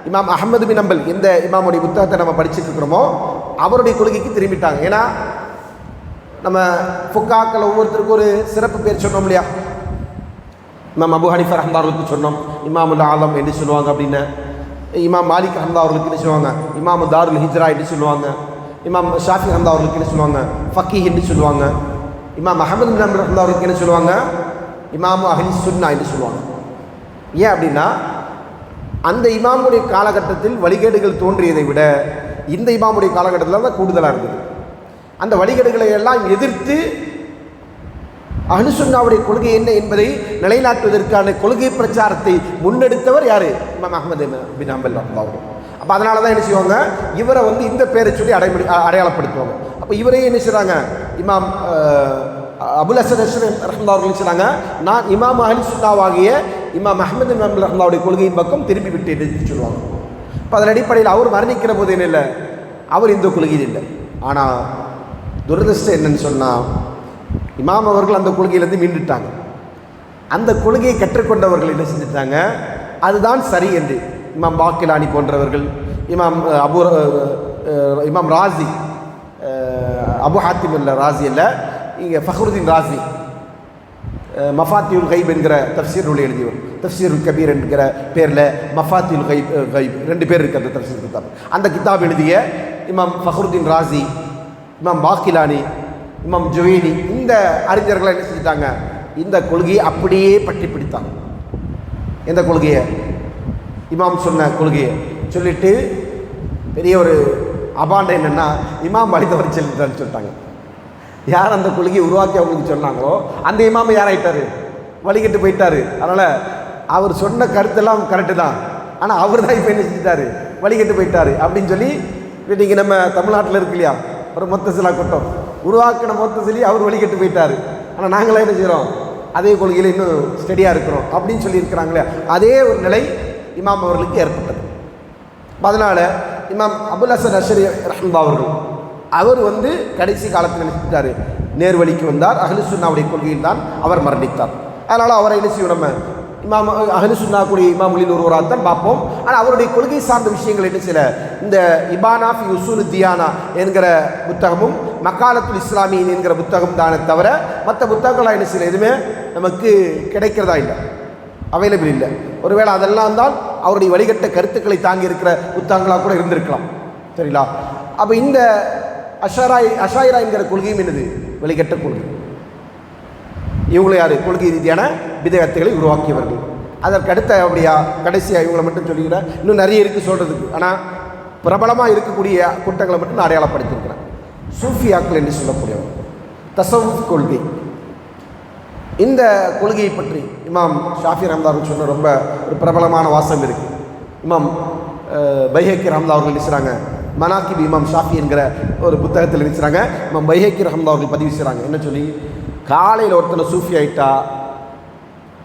இமாம் அஹ்மது பின் ஹம்பல் எந்த இமாமுடைய புத்தகத்தை நம்ம படிச்சுட்டு இருக்கிறோமோ அவருடைய கொள்கைக்கு திரும்பிட்டாங்க. ஏன்னா நம்ம ஃபுக்காக்கள் ஒவ்வொருத்தருக்கும் ஒரு சிறப்பு பேர் சொன்னோம் இல்லையா? இமாம் அபு ஹனீஃபா ரஹ்மத்துல்லாஹி அவர்களுக்கு சொன்னோம் இமாமுல் ஆலம் என்று சொல்லுவாங்க அப்படின்னு. இமாம் மாலிக் ரஹ்மத்துல்லாஹி அவர்களுக்கு என்ன சொல்லுவாங்க? இமாம் தாருல் ஹிஜ்ரா என்று சொல்லுவாங்க. இமாம் ஷாஃபி ரஹ்மத்துல்லாஹி அவர்களுக்கு என்ன சொல்லுவாங்க? ஃபக்கீஹ் என்று சொல்லுவாங்க. இமாம் அஹ்மது பின் ஹம்பல் ரஹ்மத்துல்லாஹி அவர்களுக்கு என்ன சொல்லுவாங்க? இமாம் அஹ்லி சுன்னா என்று சொல்லுவாங்க. ஏன் அப்படின்னா அந்த இமாமுடைய காலகட்டத்தில் வழிகேடுகள் தோன்றியதை விட இந்த இமாமுடைய காலகட்டத்தில் தான் கூடுதலாக இருந்தது. அந்த வழிகேடுகளை எல்லாம் எதிர்த்து அஹ்லு சுன்னாவுடைய கொள்கை என்ன என்பதை நிலைநாட்டுவதற்கான கொள்கை பிரச்சாரத்தை முன்னெடுத்தவர் யார்? இமாம் அஹ்மது பின் ஹம்பல் ரஹ்மத்துல்லாஹி அவர்கள். அப்போ அதனால தான் என்ன செய்வாங்க? இவரை வந்து இந்த பேரை சொல்லி அடையாளப்படுத்துவாங்க. அப்போ இவரே என்ன செய்கிறாங்க? இமாம் அபுல் ஹசன் அஷ்ஷரி ரஹ்மத்துல்லாஹி அவர்கள் சொன்னாங்க, நான் இமாம் அஹ்லு சுன்னாவாகிய இமாம் அஹ்மது பின் ஹம்பல் ரஹ்மத்துல்லாஹி கொள்கையின் பக்கம் திரும்பி விட்டேன் என்று சொல்லுவாங்க. இப்போ அதன் அடிப்படையில் அவர் மரணிக்கிற போது என்ன இல்லை, அவர் இந்த கொள்கையில் இல்லை. ஆனால் துரதிர்ஷ்டம் என்னன்னு சொன்னால், இமாம் அவர்கள் அந்த கொள்கையிலேருந்து மீண்டுட்டாங்க. அந்த கொள்கையை கற்றுக்கொண்டவர்கள் என்ன செஞ்சுட்டாங்க? அதுதான் சரி என்று இமாம் பாக்கிலானி போன்றவர்கள், இமாம் ராசி, அபு ஹாத்திம் இல்லை, ராசி இல்லை, இங்கே ஃபஹ்ருதீன் ராசி, மஃபாத்தியுல் கைப் என்கிற தஃப்சீர் நூலை எழுதியவர், தஃப்சீருல் கபீர் என்கிற பேரில் மஃபாத்தியுல் கைப் 2 பேர் இருக்குது அந்த தஃப்சீர் கிதாப். அந்த கிதாப் எழுதிய இமாம் ஃபஹ்ருதீன் ராசி, இமாம் பாக்கிலானி, இமாம் ஜுவைனி, இந்த அறிஞர்களை என்ன செஞ்சிட்டாங்க? இந்த கொள்கையை அப்படியே பற்றி பிடித்தாங்க. எந்த கொள்கையை? இமாம் சொன்ன கொள்கையை சொல்லிட்டு பெரிய ஒரு அபாண்டம் என்னென்னா, இமாம் வழித்தவர் செல்லுதான்னு சொல்லிட்டாங்க. யார் அந்த கொள்கையை உருவாக்கி அவங்களுக்கு சொன்னாங்களோ அந்த இமாம் யாராயிட்டார்? வழிகட்டு போயிட்டார். அதனால் அவர் சொன்ன கருத்தெல்லாம் கரெக்டு தான், ஆனால் அவர் தான் இப்போ என்ன செஞ்சிட்டாரு? வழிகட்டு போயிட்டார் அப்படின்னு சொல்லி இன்றைக்கி நம்ம தமிழ்நாட்டில் இருக்கு இல்லையா, ஒரு முத்தசிலா கூட்டம் உருவாக்கின முத்தசிலி அவர் வழிகட்டு போயிட்டார், ஆனால் நாங்களாம் என்ன செய்கிறோம்? அதே கொள்கையில் இன்னும் ஸ்டடியாக இருக்கிறோம் அப்படின்னு சொல்லி இருக்கிறாங்களே, அதே ஒரு நிலை இமாம் அவர்களுக்கு ஏற்பட்டது. அதனால் இமாம் அபுல் ஹசன் அஷ்ஷரி ரஹ்மத்துல்லாஹி அவர்கள் அவர் வந்து கடைசி காலத்தில் நினைச்சிட்டார், நேர்வழிக்கு வந்தார், அஹ்லு சுன்னாவுடைய கொள்கையில் தான் அவர் மரணித்தார். அதனால் அவரை என்ன செய்வோம்? நம்ம இமாம் அஹ்லு சுன்னா கூடிய இமாம்களில் ஒருவராக தான் பார்ப்போம். ஆனால் அவருடைய கொள்கை சார்ந்த விஷயங்கள் என்ன செய்யல, இந்த இபானா ஃபி உசூல் தியானா என்கிற புத்தகமும் மக்காலத்துல் இஸ்லாமியின் என்கிற புத்தகம் தானே தவிர மற்ற புத்தகங்களாக என்ன செய்யல எதுவுமே நமக்கு கிடைக்கிறதா இல்லை, அவைலபிள் இல்லை. ஒருவேளை அதெல்லாம் தான் அவருடைய வழிகட்ட கருத்துக்களை தாங்கி இருக்கிற புத்தகங்களாக கூட இருந்திருக்கலாம். சரிங்களா? அப்போ இந்த அஷாயிரா என்கிற கொள்கையும் என்னது? வழிகட்ட கொள்கை. இவங்களை யார்? கொள்கை ரீதியான பிதஅத்துகளை உருவாக்கியவர்கள். அதற்கு அடுத்த அப்படியா கடைசியாக இவங்களை மட்டும் சொல்லிக்கிறேன். இன்னும் நிறைய இருக்குது சொல்கிறதுக்கு. ஆனால் பிரபலமாக இருக்கக்கூடிய கூட்டங்களை மட்டும் நான் அடையாளப்படுத்தியிருக்கிறேன். சூஃபியாக்கள் என்று சொல்லக்கூடியவங்க, தசவுஃப் கொள்கை. இந்த கொள்கையை பற்றி இமாம் ஷாஃபி ரஹ்மத்துல்லாஹி சொன்ன ரொம்ப ஒரு பிரபலமான வாசகம் இருக்குது. இமாம் பைஹக்கி ரஹ்மத்துல்லாஹி அவர்கள் நினைச்சாங்க, மனாக்கிப் இமாம் ஷாஃபி என்கிற ஒரு புத்தகத்தில் நினைச்சாங்க. இமாம் பைஹக்கி ரஹ்மத்துல்லாஹி அவர்கள் பதிவு செய்கிறாங்க. என்ன சொல்லி, காலையில் ஒருத்தனை சூஃபி ஆகிட்டா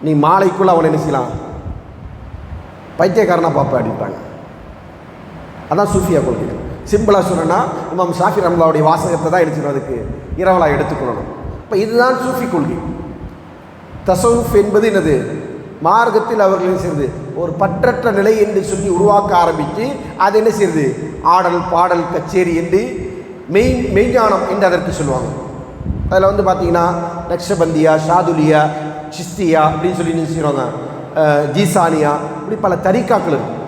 நீ மாலைக்குள்ளே அவனை என்ன செய்யலாம், பைத்தியக்காரனாக பார்ப்ப அப்படின்ட்டாங்க. அதான் சூஃபியா கொள்கை. சிம்பிளாக சொன்னா இமாம் ஷாஃபி ரஹ்மத்துல்லாஹுடைய வாசகத்தை தான் எடுத்துக்கணும், அதுக்கு இரவலாக எடுத்துக்கொள்ளணும். இப்போ இதுதான் சூஃபி கொள்கை. தசவுஃப் என்பது என்னது, மார்க்கத்தில் அவர்கள் என்ன செய்யுது, ஒரு பற்றற்ற நிலை என்று சொல்லி உருவாக்க ஆரம்பித்து அது என்ன செய்யுது, ஆடல் பாடல் கச்சேரி என்று மெய்ஞானம் என்று அதற்கு சொல்லுவாங்க. அதில் வந்து பார்த்திங்கன்னா நக்ஷபந்தியா, ஷாதுலியா, சிஸ்தியா அப்படின்னு சொல்லி என்ன செய்வாங்க, ஜீசானியா, இப்படி பல தரிக்காக்கள் இருக்குது.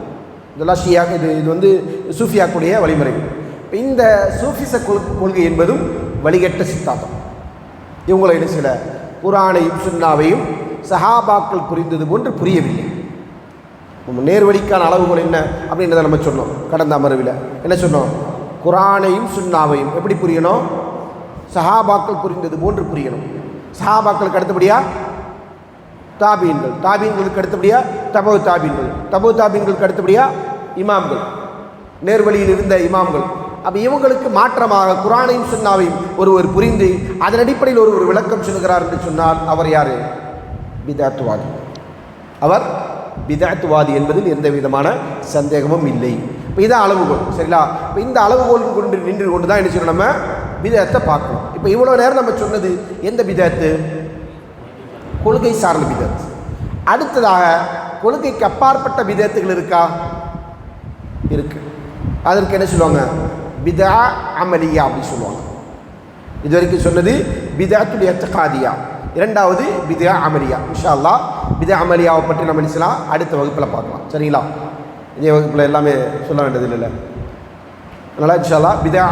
இதெல்லாம் ஷியா, இது வந்து சூஃபியாக்குடைய வழிமுறைகள். இப்போ இந்த சூஃபிச கொள்கை என்பதும் வழிகட்ட சித்தாந்தம். இவங்களை என்ன சில குர்ஆனையும் சுன்னாவையும் சஹாபாக்கள் புரிந்தது போன்று புரியவில்லை. நேர்வழிக்கான அளவுகள் என்ன அப்படின்றத நம்ம சொன்னோம் கடந்த அமர்வில். என்ன சொன்னோம், குர்ஆனையும் சுன்னாவையும் எப்படி புரியணும், சஹாபாக்கள் புரிந்தது போன்று புரியணும். சஹாபாக்களுக்கு அடுத்தபடியா தாபீன்கள், தாபீன்களுக்கு அடுத்தபடியா தபவு தாபீன்கள், தபவு தாபீன்களுக்கு அடுத்தபடியா இமாம்கள், நேர்வழியில் இருந்த இமாம்கள். அப்போ இவங்களுக்கு மாற்றமாக குர்ஆனையும் சுன்னாவையும் ஒருவர் புரிந்து அதன் அடிப்படையில் ஒரு விளக்கம் சொல்கிறார் என்று சொன்னால் அவர் யார், பிதஅத்வாதி. அவர் பிதஅத்வாதி என்பதில் எந்த விதமான சந்தேகமும் இல்லை. இப்போ இதான் அளவுகோல், சரிங்களா? இப்போ இந்த அளவுகோல் கொண்டு நின்று கொண்டு தான் என்ன செய்யணும், நம்ம பிதஅத்தை பார்க்கணும். இப்போ இவ்வளோ நேரம் நம்ம சொன்னது எந்த பிதஅத்து, கொள்கை சார்ந்த பிதஅத். அடுத்ததாக கொள்கைக்கு அப்பாற்பட்ட பிதஅத்துகள் இருக்கா, இருக்கு. அதற்கு என்ன சொல்லுவாங்க, பிதா அமலியா அப்படின்னு சொல்லுவாங்க. இது வரைக்கும் சொன்னது பிதஅத்துல் இஅ்திகாதியா, இரண்டாவது பிதா அமலியா. இன்ஷா அல்லாஹ் பிதா அமலியாவை பற்றி நம்ம நினைச்சலாம் அடுத்த வகுப்பில் பார்க்கலாம், சரிங்களா? இதே வகுப்பில் எல்லாமே சொல்ல வேண்டியது இல்லை. அதனால் இன்ஷா அல்லாஹ் பிதா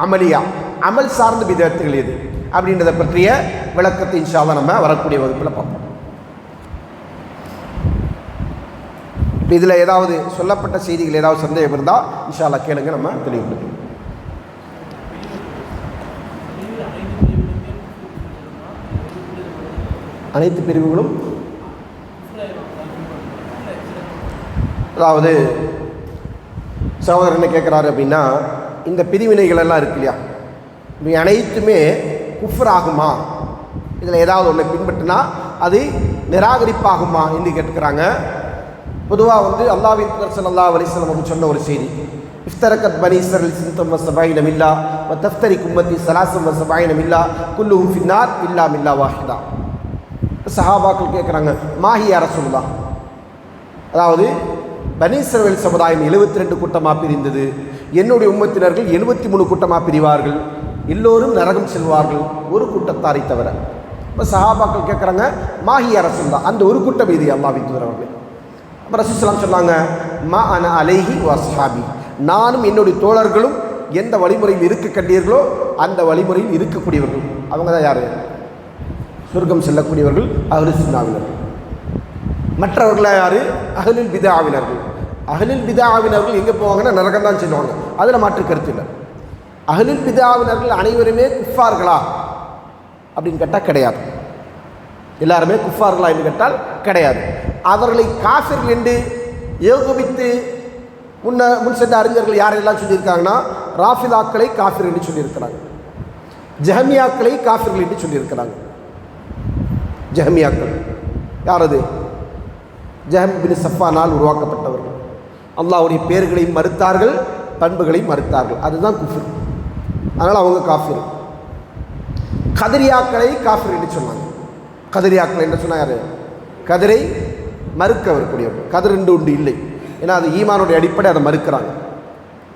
அமலியா, அமல் சார்ந்த பிதஅத்துகள் எது அப்படின்றத பற்றிய விளக்கத்தை இன்ஷா அல்லாஹ் நம்ம வரக்கூடிய வகுப்பில் பார்ப்போம். இப்போ இதில் ஏதாவது சொல்லப்பட்ட செய்திகள் ஏதாவது சந்தேகம் இருந்தால் இன்ஷா அல்லாஹ் கேளுங்க, நம்ம தெளிவுபடுத்தும். அனைத்து பிரிவுகளும், அதாவது சகோதரர் என்ன கேட்குறாரு அப்படின்னா, இந்த பிரிவினைகள் எல்லாம் இருக்கு இல்லையா, இவை அனைத்துமே குஃப்ர் ஆகுமா, இதில் ஏதாவது ஒன்று பின்பற்றினா அது நிராகரிப்பாகுமா என்று கேட்குறாங்க. பொதுவாக வந்து அல்லாஹ்வின் தூதர் ஸல்லல்லாஹு அலைஹி வஸல்லம் சொன்ன ஒரு செய்தி, இஃப்தரக்கத் பனி இஸ்ராயில் சின்தம் வ சபஈன மில்லா வ தஃப்தரிக் உம்மத்தி ஸலாஸும் வ சபஈன மில்லா குல்லுஹும் ஃபின்னார் இல்லா மில்லா வாஹிதா. சஹாபாக்கள் கேட்குறாங்க, மாஹி யா ரசூலுல்லாஹ், அதாவது பனி இஸ்ராயில் சமுதாயம் 72 கூட்டமாக பிரிந்தது, என்னுடைய உம்மத்தினர்கள் 73 கூட்டமாக பிரிவார்கள், எல்லோரும் நரகம் செல்வார்கள் ஒரு கூட்டத்தாரை தவிர. இப்போ சஹாபாக்கள் கேட்குறாங்க, மாஹி யா ரசூலுல்லாஹ், அந்த ஒரு கூட்டம் இது அல்லாஹ்வின் தூதர் அவர்களே. அப்போ ரசூல் ஸல்லல்லாஹு அலைஹி வஸல்லம் சொன்னாங்க, மா அன அலைஹி வ அஸ்ஹாபி, நானும் என்னுடைய தோழர்களும் எந்த வழிமுறையில் இருக்க கண்டீர்களோ அந்த வழிமுறையில் இருக்கக்கூடியவர்கள். அவங்க தான் யார், சொர்க்கம் செல்லக்கூடியவர்கள் அஹ்லுஸ் சுன்னாவினர்கள். மற்றவர்களாக யார், அஹ்லுல் பித்ஆவினர்கள். அஹ்லுல் பித்ஆவினர்கள் எங்கே போவாங்கன்னா நரகம் தான் செல்வாங்க, அதில் மாற்று கருத்து இல்லை. அஹ்லுல் பித்ஆவினர்கள் அனைவருமே குஃபார்களா அப்படின்னு கேட்டால் கிடையாது. எல்லாருமே குஃபார்களா என்று கேட்டால் கிடையாது. அவர்களை காஃபிர்கள் என்று ஏகோபித்து முன் சென்ற அறிஞர்கள் யாரெல்லாம் சொல்லியிருக்காங்கன்னா, ராஃபிதாக்களை காஃபிர் என்று சொல்லியிருக்கிறாங்க, ஜஹமியாக்களை காஃபிர்கள் என்று சொல்லியிருக்கிறாங்க. ஜஹமியாக்கள் யார், அது ஜஹம் பின் சஃபானால் உருவாக்கப்பட்டவர்கள். அல்லாஹ்வுடைய பெயர்களையும் மறுத்தார்கள், பண்புகளையும் மறுத்தார்கள், அதுதான் குஃப்ர். அதனால் அவங்க காஃபிர். கதிரியாக்களை காஃபிர் என்று சொன்னாங்க. கதிரியாக்கள் என்று சொன்னால் யார், கதிரை மறுக்க வரக்கூடியவர்கள். கதிர் என்று உண்டு இல்லை, ஏன்னா அது ஈமானுடைய அடிப்படை, அதை மறுக்கிறாங்க.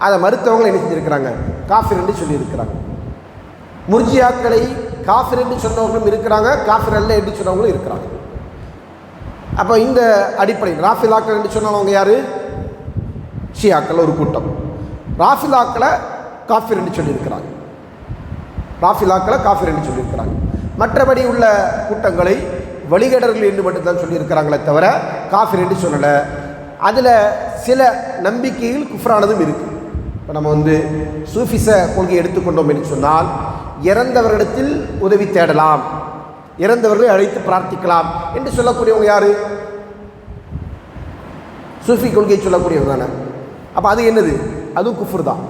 அதை மறுத்தவங்களை என்ன செஞ்சிருக்கிறாங்க, காஃபிர் என்று சொல்லியிருக்கிறாங்க. முர்ஜியாக்களை காஃபிர் என்று சொன்னவர்களும் இருக்கிறாங்க, காஃபிர் அல்ல என்று சொன்னவங்களும் இருக்கிறாங்க. அப்போ இந்த அடிப்படையில் ராஃபிதாக்கள் என்று சொன்னவங்க யார், ஷியாக்கள் ஒரு கூட்டம். ராஃபிதாக்களை காஃபிர் என்று சொல்லியிருக்கிறாங்க, ராஃபிதாக்களை காஃபிர் என்று சொல்லியிருக்கிறாங்க. மற்றபடி உள்ள கூட்டங்களை வழிகேடர்கள் என்று மட்டும்தான் சொல்லியிருக்கிறாங்களே தவிர காஃபிர் என்று சொல்லலை. அதில் சில நம்பிக்கைகள் குஃப்ரானதும் இருக்குது. இப்போ நம்ம சூஃபிச கொள்கையை எடுத்துக்கொண்டோம் என்று சொன்னால், இறந்தவர்களிடத்தில் உதவி தேடலாம், இறந்தவர்களை அழைத்து பிரார்த்திக்கலாம் என்று சொல்லக்கூடியவங்க யார்? சூஃபி கொள்கையை சொல்லக்கூடியவங்க தானே. அப்போ அது என்னது? அதுவும் குஃப்ர் தான்.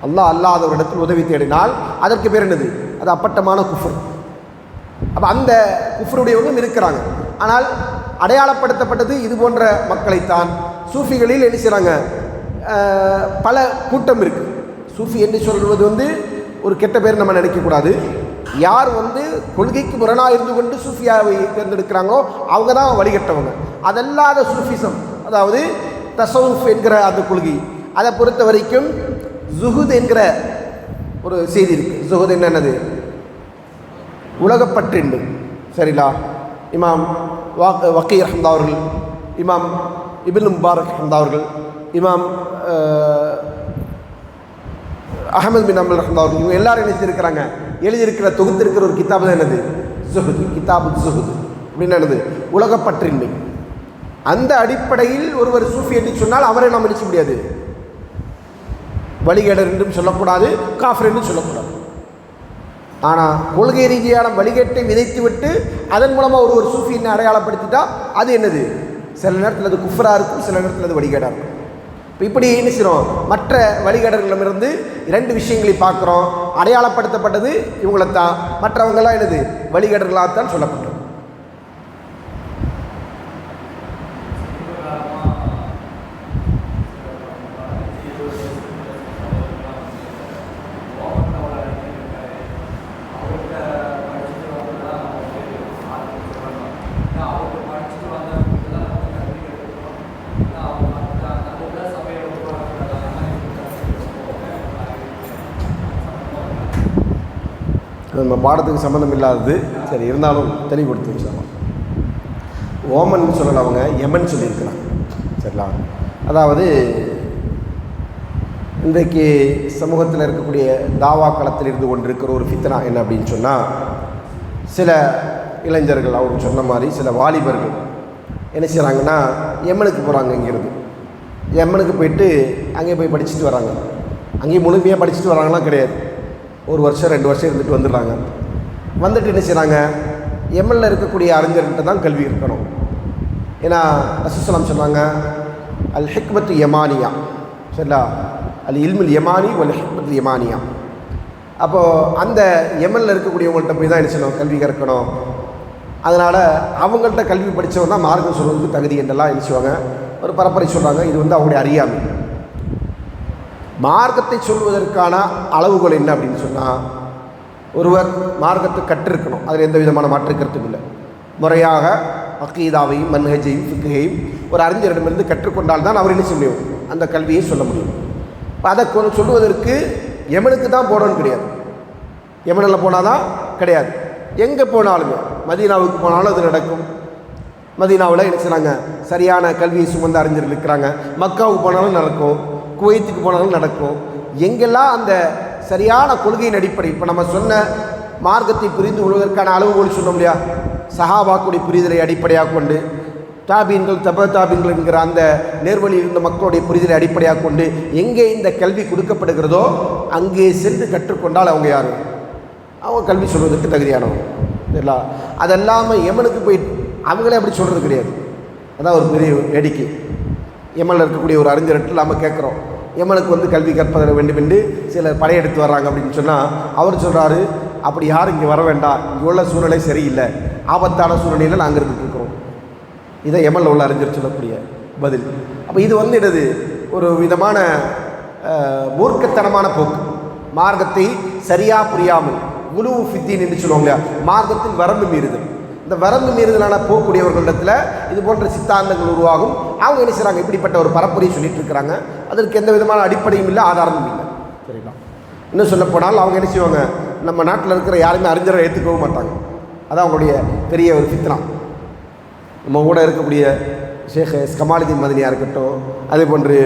அல்லாஹ் அல்லாதவரிடத்தில் உதவி தேடினால் அதற்கு பேர் என்னது? அது அப்பட்டமான குஃப்ர். அப்போ அந்த குஃப்ருடையவங்களும் இருக்கிறாங்க. ஆனால் அடையாளப்படுத்தப்பட்டது இது போன்ற மக்களைத்தான். சூஃபிகளில் என்ன செய்கிறாங்க? பல கூட்டம் இருக்குது. சூஃபி என்று சொல்வது ஒரு கெட்ட பேர் நம்ம நினைக்கக்கூடாது. யார் கொள்கைக்கு முரணாக இருந்து கொண்டு சூஃபியாவை தேர்ந்தெடுக்கிறாங்களோ அவங்க தான் வழிகட்டவங்க. அதல்லாத சூஃபிசம், அதாவது தசவுஃப் என்கிற அந்த கொள்கை, அதை பொறுத்த வரைக்கும் ஜுஹுத் என்கிற ஒரு செய்தி இருக்குது. ஜுஹுத் என்னது? உலகப்பற்றின்மை. சரிங்களா? இமாம் வக்கீ ரஹ்மத்துல்லாஹி அவர்கள், இமாம் இப்னு முபாரக் ரஹ்மத்துல்லாஹி அவர்கள், இமாம் அஹமது பின் அம்பல் ரஹ்மத்துல்லாஹி அவர்கள், இவங்க எல்லாரும் எழுதியிருக்கிறாங்க. எழுதியிருக்கிற தொகுத்திருக்கிற ஒரு கிதாபு தான் என்னது? ஜுஹுத். கிதாபு ஜுஹுத் அப்படின்னு என்னது? உலகப்பற்றின்மை. அந்த அடிப்படையில் ஒருவர் சூஃபி என்று சொன்னால் அவரை நாம் நினைச்ச முடியாது. வழிகேடர் என்றும் சொல்லக்கூடாது, காஃபிர் என்றும் சொல்லக்கூடாது. ஆனால் கொள்கை ரீதியான வழிகேட்டை விதைத்துவிட்டு அதன் மூலமாக ஒரு சூஃபியை அடையாளப்படுத்திட்டா அது என்னது? சில நேரத்தில் அது குஃப்ராக இருக்கும், சில நேரத்தில் அது வழிகேடாக இருக்கும். இப்போ இப்படி என்ன செய்கிறோம்? மற்ற வழிகேடர்களிடமிருந்து 2 விஷயங்களை பார்க்குறோம். அடையாளப்படுத்தப்பட்டது இவங்களைத்தான், மற்றவங்களாம் என்னது? வழிகேடர்களாகத்தான் சொல்லப்பட்டது. நம்ம பாடத்துக்கு சம்மந்தம் இல்லாதது, சரி இருந்தாலும் தெளிவுபடுத்தி வச்சிடலாம். ஓமன் சொல்லலை, அவங்க யமன் சொல்லியிருக்கிறாங்க. சரிங்களா? அதாவது இன்றைக்கு சமூகத்தில் இருக்கக்கூடிய தாவா களத்தில் இருந்து கொண்டிருக்கிற ஒரு ஃபித்னா என்ன அப்படின்னு சொன்னால், சில இளைஞர்கள் அவர் சொன்ன மாதிரி சில வாலிபர்கள் என்ன செய்கிறாங்கன்னா யமனுக்கு போகிறாங்க. இங்கேருந்து யமனுக்கு போயிட்டு அங்கே போய் படிச்சுட்டு வராங்க. அங்கேயும் முழுமையாக படிச்சுட்டு வராங்களாம் கிடையாது. 1 வருஷம் 2 வருஷம் இருந்துட்டு வந்துடுறாங்க. வந்துட்டு என்ன செய்கிறாங்க? யமனில் இருக்கக்கூடிய அறிஞர்கிட்ட தான் கல்வி இருக்கணும். ஏன்னா ரசூலுல்லாஹ் சொன்னாங்க, அல் ஹிக்மத்து யமானியா. சரிங்களா? அல் இல்முல் யமானி வல் ஹிக்மத்து யமானியா. அப்போது அந்த யமனில் இருக்கக்கூடியவங்கள்ட்ட போய் தான் என்ன செய்யணும்? கல்வி கற்கணும். அதனால் அவங்கள்ட்ட கல்வி படித்தவங்க தான் மார்க்கம் சொல்வதற்கு தகுதி என்றெல்லாம் என்ன செய்வாங்க? ஒரு பரப்புரை சொல்கிறாங்க. இது அவங்களுடைய அறியாமை. மார்க்கத்தை சொல்வதற்கான அளவுகோல் என்ன அப்படின்னு சொன்னால், ஒருவர் மார்க்கத்தை கற்றிருக்கணும். அதில் எந்த விதமான மாற்று கருத்தும் இல்லை. முறையாக அக்கீதாவையும் மன்ஹஜையும் ஃபிக்ஹையும் ஒரு அறிஞரிடமிருந்து கற்றுக்கொண்டால் தான் அவர் என்ன செய்ய முடியும்? அந்த கல்வியை சொல்ல முடியும். அதை சொல்லுவதற்கு யமனுக்கு தான் போடணும்னு கிடையாது. யமனில் போனால் தான் கிடையாது. எங்கே போனாலுமே, மதீனாவுக்கு போனாலும் அது நடக்கும். மதீனாவில் என்ன செய்கிறாங்க? சரியான கல்வியை சுமந்த அறிஞர்கள் இருக்கிறாங்க. மக்காவுக்கு போனாலும் நடக்கும், குவைத்துக்கு போனாலும் நடக்கும். எங்கெல்லாம் அந்த சரியான கொள்கையின் அடிப்படை, இப்போ நம்ம சொன்ன மார்க்கத்தை புரிந்து கொள்வதற்கான அளவுகோல் சொன்னோம் இல்லையா? சஹாபாக்குடைய புரிதலை அடிப்படையாக கொண்டு, தாபீன்கள் தாபீன்கள் என்கிற அந்த நேர்வழியில் இருந்த மக்களுடைய புரிதலை அடிப்படையாக கொண்டு எங்கே இந்த கல்வி கொடுக்கப்படுகிறதோ அங்கே சென்று கற்றுக்கொண்டால் அவங்க யார்? அவங்க கல்வி சொல்வதற்கு தகுதியானவங்க. சரிங்களா? அதெல்லாமல் யமனுக்கு போய் அவங்களே அப்படி சொல்கிறது கிடையாது. அதான் ஒரு பெரிய வேடிக்கை. யமனில் இருக்கக்கூடிய ஒரு அறிஞர்கிட்ட நாம் கேட்குறோம், யமனுக்கு கல்வி கற்பத வேண்டும் என்று சிலர் படையெடுத்து வர்றாங்க அப்படின்னு சொன்னால், அவர் சொல்கிறாரு, அப்படி யாரும் இங்கே வர வேண்டாம், இங்கே உள்ள சூழ்நிலை சரியில்லை, ஆபத்தான சூழ்நிலையில் நாங்கள் இருந்துட்டுருக்கிறோம். இதை யமனில் உள்ள அறிஞர் சொல்லக்கூடிய பதில். அப்போ இது என்னது? ஒரு விதமான மூர்க்கத்தனமான போக்கு. மார்க்கத்தை சரியாக புரியாமல் உலுவு ஃபித்தீன் என்று சொல்லுவாங்க இல்லையா? மார்க்கத்தில் வரம்பு மீறுதல். இந்த வரம்பு மீறுதலான போகக்கூடியவர்களிடத்தில் இது போன்ற சித்தாந்தங்கள் உருவாகும். அவங்க என்ன செய்கிறாங்க? இப்படிப்பட்ட ஒரு பரப்புரையை சொல்லிட்டு இருக்கிறாங்க. அதற்கு எந்த விதமான அடிப்படையும் இல்லை, ஆதாரமும் இல்லை. சரிங்களா? இன்னும் சொல்ல போனால் அவங்க என்ன செய்வாங்க? நம்ம நாட்டில் இருக்கிற யாருமே அறிஞரை ஏற்றுக்கவும் மாட்டாங்க. அதான் அவங்களுடைய பெரிய ஒரு ஃபித்னா. நம்ம கூட இருக்கக்கூடிய ஷேக் கமாலுதீன் மதனியாக இருக்கட்டும், அதே போன்று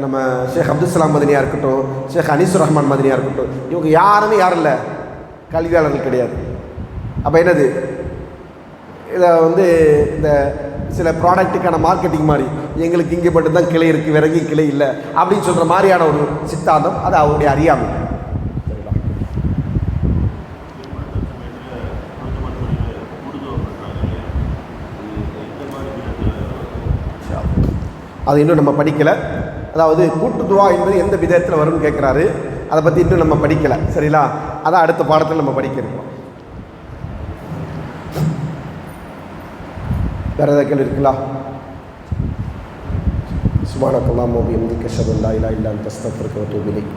நம்ம ஷேக் அப்துல்சலாம் மதனியாக இருக்கட்டும், ஷேக் அனீசுர் ரஹ்மான் மதனியாக இருக்கட்டும், இவங்க யாருமே யாரும் இல்லை, கல்வியாளர்கள் கிடையாது. அப்போ என்னது? இதை இந்த சில ப்ராடக்ட்டுக்கான மார்க்கெட்டிங் மாதிரி எங்களுக்கு இங்கே மட்டும்தான் கிளை இருக்குது, வேற எங்கேயும் கிளை இல்லை அப்படின்னு சொல்கிற மாதிரியான ஒரு சித்தாந்தம். அது அவருடைய அறியாமை. அது இன்னும் நம்ம படிக்கலை. அதாவது கூட்டு துவா என்பது எந்த விதத்தில் வரும்னு கேட்குறாரு. அதை பற்றி இன்னும் நம்ம படிக்கலை. சரிங்களா? அதான் அடுத்த பாடத்தில் நம்ம படிக்க இருக்கோம். வேறு ஏதாவது கேள்வி இருக்குங்களா? சுப்ஹானக்கல்லாஹும்ம வ பிஹம்திக அஷ்ஹது அல்லா இலாஹா இல்லா அன்த அஸ்தக்ஃபிருக வ அத்தூபு இலைக்.